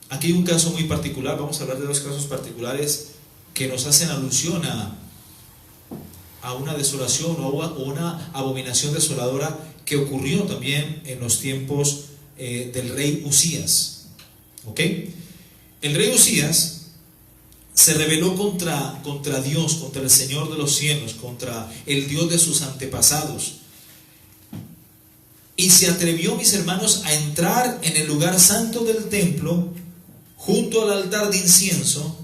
Speaker 1: aquí hay un caso muy particular, vamos a hablar de 2 casos particulares que nos hacen alusión a una desolación o una abominación desoladora que ocurrió también en los tiempos del rey Usías. ¿Ok? El rey Usías se rebeló contra Dios, contra el Señor de los cielos, contra el Dios de sus antepasados. Y se atrevió, mis hermanos, a entrar en el lugar santo del templo, junto al altar de incienso,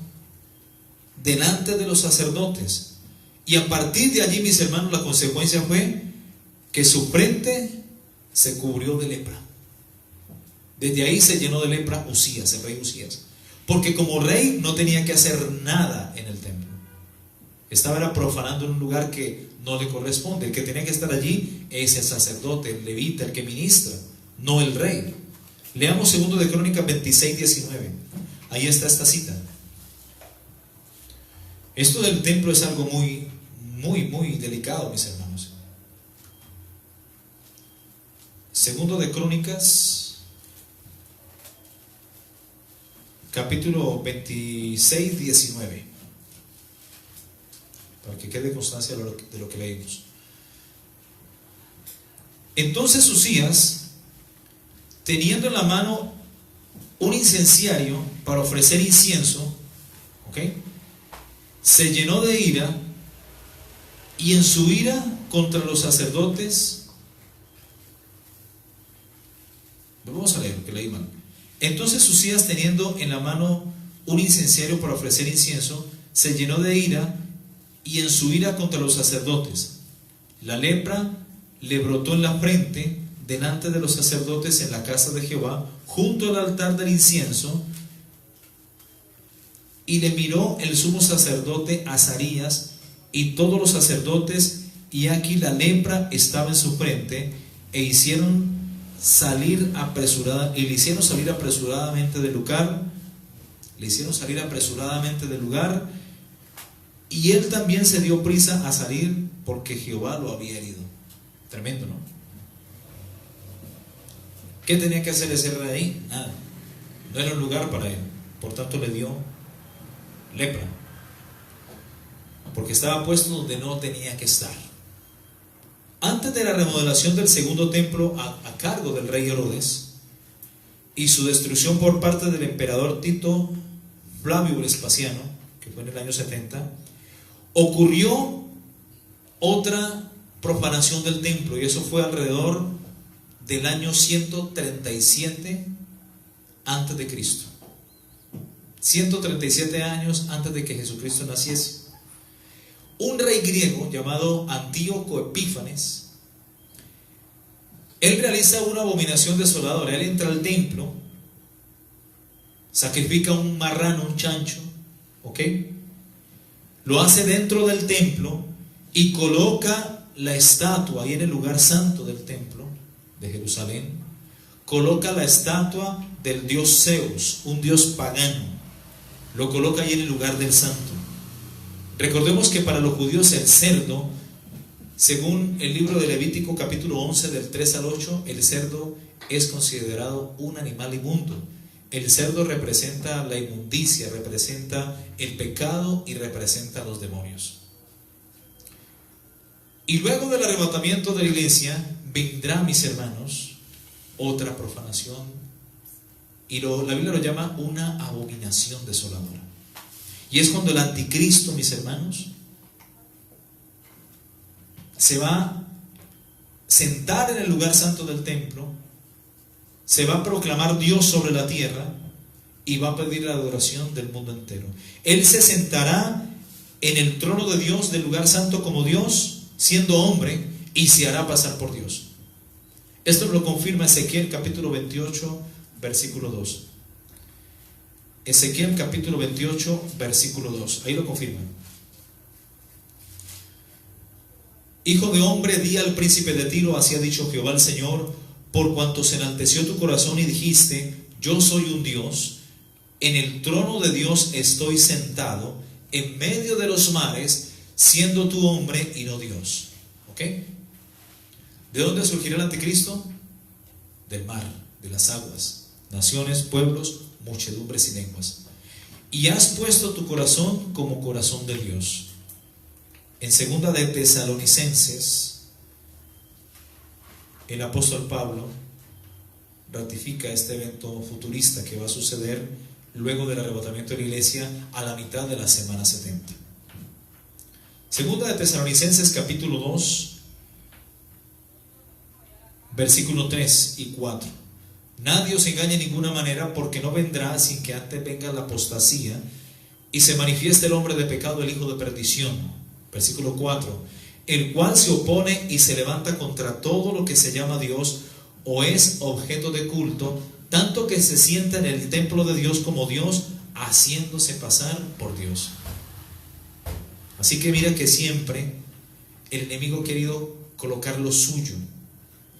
Speaker 1: delante de los sacerdotes. Y a partir de allí, mis hermanos, la consecuencia fue que su frente se cubrió de lepra. Desde ahí se llenó de lepra Usías, el rey Usías, porque como rey no tenía que hacer nada en el templo. Estaba profanando en un lugar que no le corresponde. El que tenía que estar allí es el sacerdote, el levita, el que ministra, no el rey. Leamos 2 de Crónicas 26, 19. Ahí está esta cita. Esto del templo es algo muy, muy, muy delicado, mis hermanos. 2 de Crónicas, capítulo 26, 19. Para que quede constancia de lo que leímos. Entonces Usías, teniendo en la mano un incenciario para ofrecer incienso, ¿ok?, se llenó de ira, y en su ira contra los sacerdotes, vamos a leer lo que leí mal. Entonces Usías, teniendo en la mano un incenciario para ofrecer incienso, se llenó de ira, y en su ira contra los sacerdotes, la lepra le brotó en la frente delante de los sacerdotes en la casa de Jehová, junto al altar del incienso. Y le miró el sumo sacerdote Azarías y todos los sacerdotes, y aquí la lepra estaba en su frente, y le hicieron salir apresuradamente del lugar, y él también se dio prisa a salir porque Jehová lo había herido. Tremendo, ¿no? ¿Qué tenía que hacer ese rey? Nada, no era un lugar para él, por tanto le dio lepra, porque estaba puesto donde no tenía que estar. Antes de la remodelación del segundo templo a cargo del rey Herodes y su destrucción por parte del emperador Tito Flavio Vespasiano, que fue en el año 70, ocurrió otra profanación del templo, y eso fue alrededor del año 137 antes de Cristo. 137 años antes de que Jesucristo naciese. Un rey griego llamado Antíoco Epífanes, él realiza una abominación desoladora. Él entra al templo, sacrifica un marrano, un chancho, ¿ok?, lo hace dentro del templo y coloca la estatua ahí en el lugar santo del templo de Jerusalén. Coloca la estatua del dios Zeus, un dios pagano. lo coloca ahí en el lugar del santo. Recordemos que para los judíos el cerdo, según el libro de Levítico capítulo 11 del 3 al 8, el cerdo es considerado un animal inmundo. El cerdo representa la inmundicia, representa el pecado y representa a los demonios. Y luego del arrebatamiento de la iglesia vendrá, mis hermanos, otra profanación, y la Biblia lo llama una abominación desoladora. Y es cuando el anticristo, mis hermanos, se va a sentar en el lugar santo del templo, se va a proclamar Dios sobre la tierra y va a pedir la adoración del mundo entero. Él se sentará en el trono de Dios del lugar santo como Dios, siendo hombre, y se hará pasar por Dios. Esto lo confirma Ezequiel capítulo 28, versículo 2. Ezequiel capítulo 28, versículo 2. Ahí lo confirma. Hijo de hombre, di al príncipe de Tiro, así ha dicho Jehová el Señor, por cuanto se enalteció tu corazón y dijiste, yo soy un Dios, en el trono de Dios estoy sentado, en medio de los mares, siendo tú hombre y no Dios. ¿Ok? ¿De dónde surgirá el anticristo? Del mar, de las aguas, naciones, pueblos, muchedumbres y lenguas. Y has puesto tu corazón como corazón de Dios. En segunda de Tesalonicenses, el apóstol Pablo ratifica este evento futurista que va a suceder luego del arrebatamiento de la iglesia a la mitad de la semana 70. Segunda de Tesalonicenses capítulo 2, versículo 3 y 4. Nadie os engañe en ninguna manera, porque no vendrá sin que antes venga la apostasía y se manifieste el hombre de pecado, el hijo de perdición. Versículo 4. El cual se opone y se levanta contra todo lo que se llama Dios o es objeto de culto, tanto que se sienta en el templo de Dios como Dios, haciéndose pasar por Dios. Así que mira que siempre el enemigo ha querido colocar lo suyo.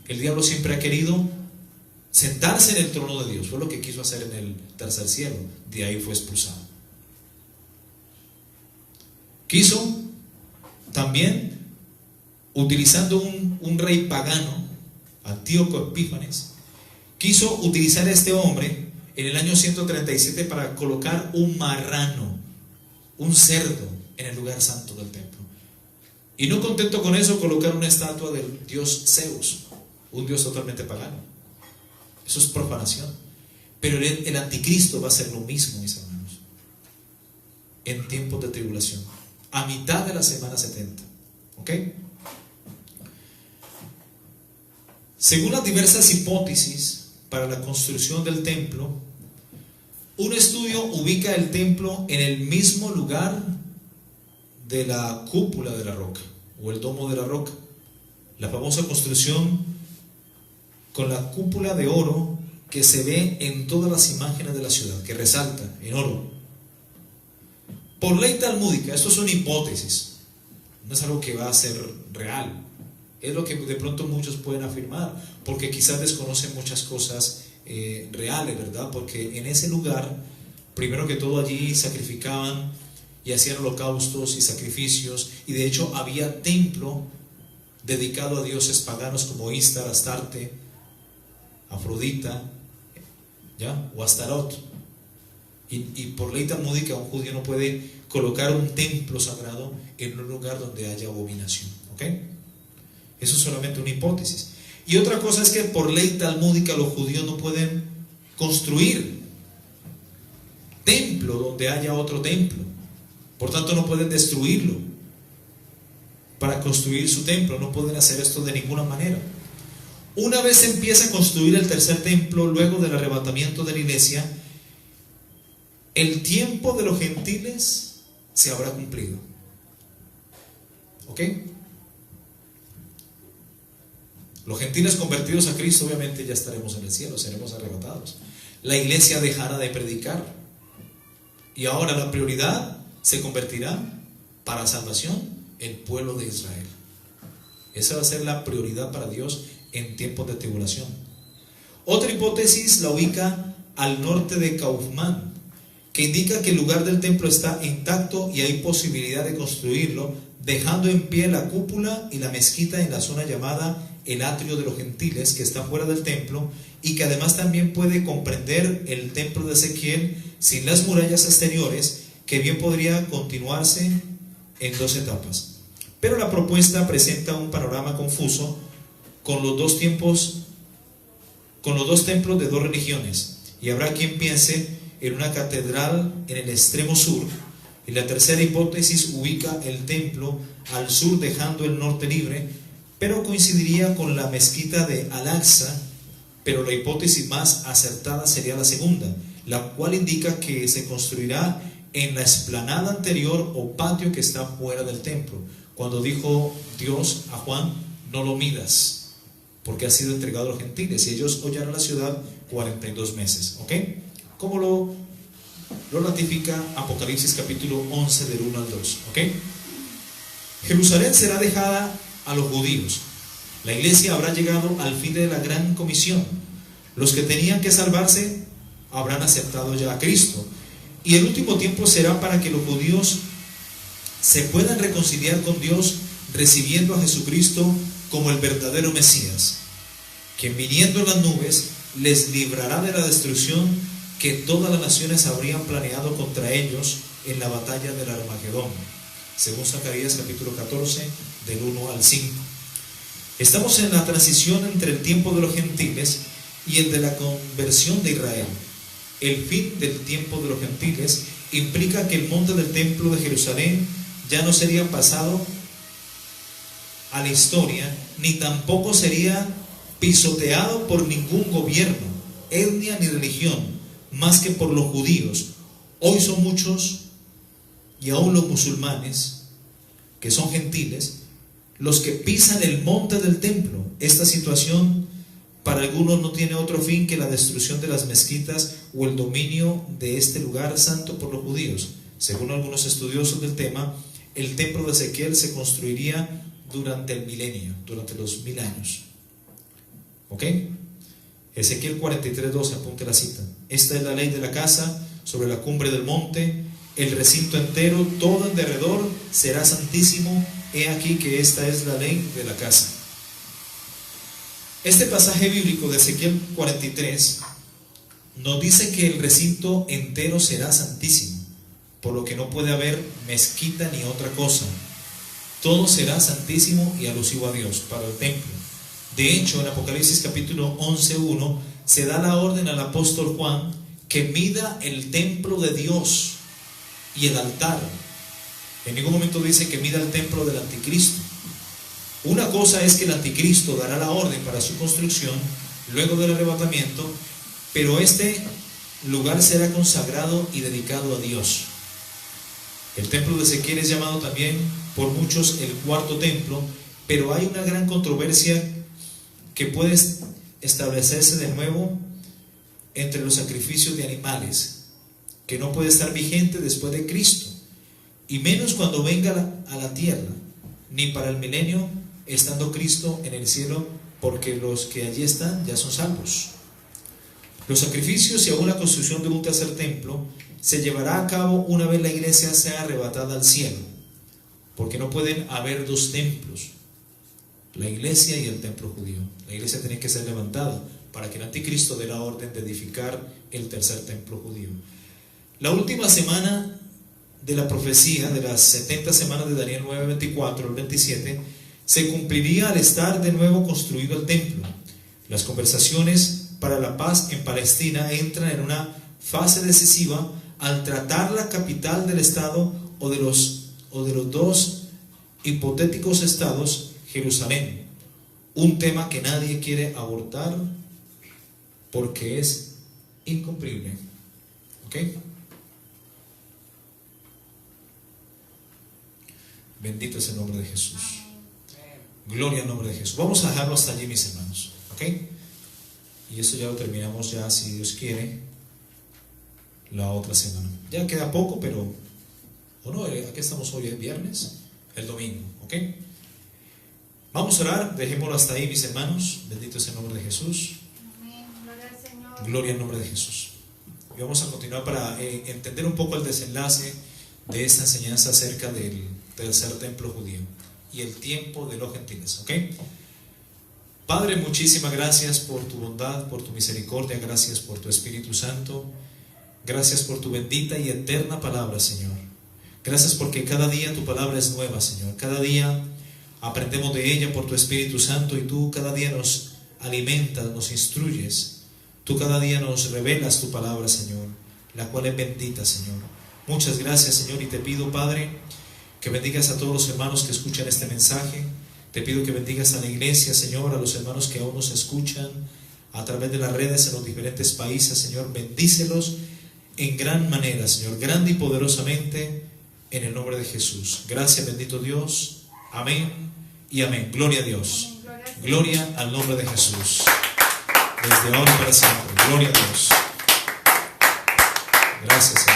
Speaker 1: El diablo siempre ha querido sentarse en el trono de Dios. Fue lo que quiso hacer en el tercer cielo. De ahí fue expulsado. Quiso también, utilizando un rey pagano, Antíoco Epífanes, quiso utilizar a este hombre en el año 137 para colocar un marrano, un cerdo, en el lugar santo del templo. Y no contento con eso, colocar una estatua del dios Zeus, un dios totalmente pagano. Eso es profanación. Pero el anticristo va a hacer lo mismo, mis hermanos, en tiempos de tribulación, a mitad de la semana 70. ¿Ok? Según las diversas hipótesis para la construcción del templo, un estudio ubica el templo en el mismo lugar de la cúpula de la roca o el domo de la roca, la famosa construcción con la cúpula de oro que se ve en todas las imágenes de la ciudad, que resalta en oro. Por ley talmúdica, esto es una hipótesis, no es algo que va a ser real, es lo que de pronto muchos pueden afirmar, porque quizás desconocen muchas cosas reales, ¿verdad? Porque en ese lugar, primero que todo, allí sacrificaban y hacían holocaustos y sacrificios, y de hecho había templo dedicado a dioses paganos como Istar, Astarte, Afrodita, ¿ya? O Astarot. Y por ley talmúdica un judío no puede colocar un templo sagrado en un lugar donde haya abominación. ¿Ok? Eso es solamente una hipótesis. Y otra cosa es que por ley talmúdica los judíos no pueden construir templo donde haya otro templo. Por tanto no pueden destruirlo para construir su templo. No pueden hacer esto de ninguna manera. Una vez se empieza a construir el tercer templo, luego del arrebatamiento de la iglesia, el tiempo de los gentiles se habrá cumplido. ¿Ok? Los gentiles convertidos a Cristo, obviamente ya estaremos en el cielo, seremos arrebatados. La iglesia dejará de predicar y ahora la prioridad se convertirá para salvación el pueblo de Israel. Esa va a ser la prioridad para Dios en tiempos de tribulación. Otra hipótesis la ubica al norte de Kaufman que indica que el lugar del templo está intacto y hay posibilidad de construirlo, dejando en pie la cúpula y la mezquita en la zona llamada el atrio de los gentiles, que está fuera del templo, y que además también puede comprender el templo de Ezequiel sin las murallas exteriores, que bien podría continuarse en dos etapas. Pero la propuesta presenta un panorama confuso con los dos templos de dos religiones, y habrá quien piense en una catedral en el extremo sur, y la tercera hipótesis ubica el templo al sur dejando el norte libre, pero coincidiría con la mezquita de Al-Aqsa. Pero la hipótesis más acertada sería la segunda, la cual indica que se construirá en la explanada anterior o patio que está fuera del templo, cuando dijo Dios a Juan: no lo midas, porque ha sido entregado a los gentiles, y ellos hollarán la ciudad 42 meses. ¿Ok? Como lo ratifica Apocalipsis capítulo 11 del 1 al 2. ¿Ok? Jerusalén será dejada a los judíos. La iglesia habrá llegado al fin de la gran comisión. Los que tenían que salvarse habrán aceptado ya a Cristo. Y el último tiempo será para que los judíos se puedan reconciliar con Dios, recibiendo a Jesucristo como el verdadero Mesías, quien viniendo en las nubes les librará de la destrucción que todas las naciones habrían planeado contra ellos en la batalla del Armagedón, según Zacarías capítulo 14 del 1 al 5. Estamos en la transición entre el tiempo de los gentiles y el de la conversión de Israel. El fin del tiempo de los gentiles implica que el monte del templo de Jerusalén ya no sería pasado a la historia, ni tampoco sería pisoteado por ningún gobierno, etnia ni religión, más que por los judíos. Hoy son muchos, y aún los musulmanes, que son gentiles, los que pisan el monte del templo. Esta situación para algunos no tiene otro fin que la destrucción de las mezquitas o el dominio de este lugar santo por los judíos. Según algunos estudiosos del tema, el templo de Ezequiel se construiría durante el milenio, durante los 1000 años. ¿Ok? Ezequiel 43:12, apunte la cita. Esta es la ley de la casa sobre la cumbre del monte, el recinto entero, todo en derredor será santísimo. He aquí que esta es la ley de la casa. Este pasaje bíblico de Ezequiel 43 nos dice que el recinto entero será santísimo, por lo que no puede haber mezquita ni otra cosa. Todo será santísimo y alusivo a Dios para el templo. De hecho, en Apocalipsis capítulo 11:1 se da la orden al apóstol Juan que mida el templo de Dios y el altar. En ningún momento dice que mida el templo del anticristo. Una cosa es que el anticristo dará la orden para su construcción luego del arrebatamiento, pero este lugar será consagrado y dedicado a Dios. El templo de Ezequiel es llamado también por muchos el cuarto templo, pero hay una gran controversia que puede establecerse de nuevo entre los sacrificios de animales, que no puede estar vigente después de Cristo, y menos cuando venga a la tierra, ni para el milenio, estando Cristo en el cielo, porque los que allí están ya son salvos. Los sacrificios y aún la construcción de un tercer templo se llevará a cabo una vez la iglesia sea arrebatada al cielo, porque no pueden haber dos templos, la iglesia y el templo judío. La iglesia tiene que ser levantada para que el anticristo dé la orden de edificar el tercer templo judío. La última semana de la profecía de las 70 semanas de Daniel 9:24 al 27 se cumpliría al estar de nuevo construido el templo. Las conversaciones para la paz en Palestina entran en una fase decisiva al tratar la capital del estado o de los dos hipotéticos estados, Jerusalén, un tema que nadie quiere abordar porque es incumplible. ¿Ok? Bendito es el nombre de Jesús. Gloria al nombre de Jesús. Vamos a dejarlo hasta allí, mis hermanos. ¿Ok? Y eso ya lo terminamos ya, si Dios quiere, la otra semana. Ya queda poco, pero... ¿O no? Aquí estamos hoy, es viernes, el domingo. ¿Ok? Vamos a orar, dejémoslo hasta ahí, mis hermanos. Bendito es el nombre de Jesús.
Speaker 2: Amén. Gloria al Señor.
Speaker 1: Gloria al nombre de Jesús. Y vamos a continuar para entender un poco el desenlace de esta enseñanza acerca del tercer templo judío y el tiempo de los gentiles. ¿Ok? Padre, muchísimas gracias por tu bondad, por tu misericordia, gracias por tu Espíritu Santo, gracias por tu bendita y eterna palabra, Señor. Gracias porque cada día tu palabra es nueva, Señor. Cada día aprendemos de ella por tu Espíritu Santo y tú cada día nos alimentas, nos instruyes. Tú cada día nos revelas tu palabra, Señor, la cual es bendita, Señor. Muchas gracias, Señor, y te pido, Padre, que bendigas a todos los hermanos que escuchan este mensaje. Te pido que bendigas a la iglesia, Señor, a los hermanos que aún nos escuchan a través de las redes en los diferentes países, Señor. Bendícelos en gran manera, Señor, grande y poderosamente, en el nombre de Jesús. Gracias, bendito Dios. Amén y amén. Gloria a Dios. Gloria al nombre de Jesús. Desde ahora y para siempre. Gloria a Dios. Gracias, Señor.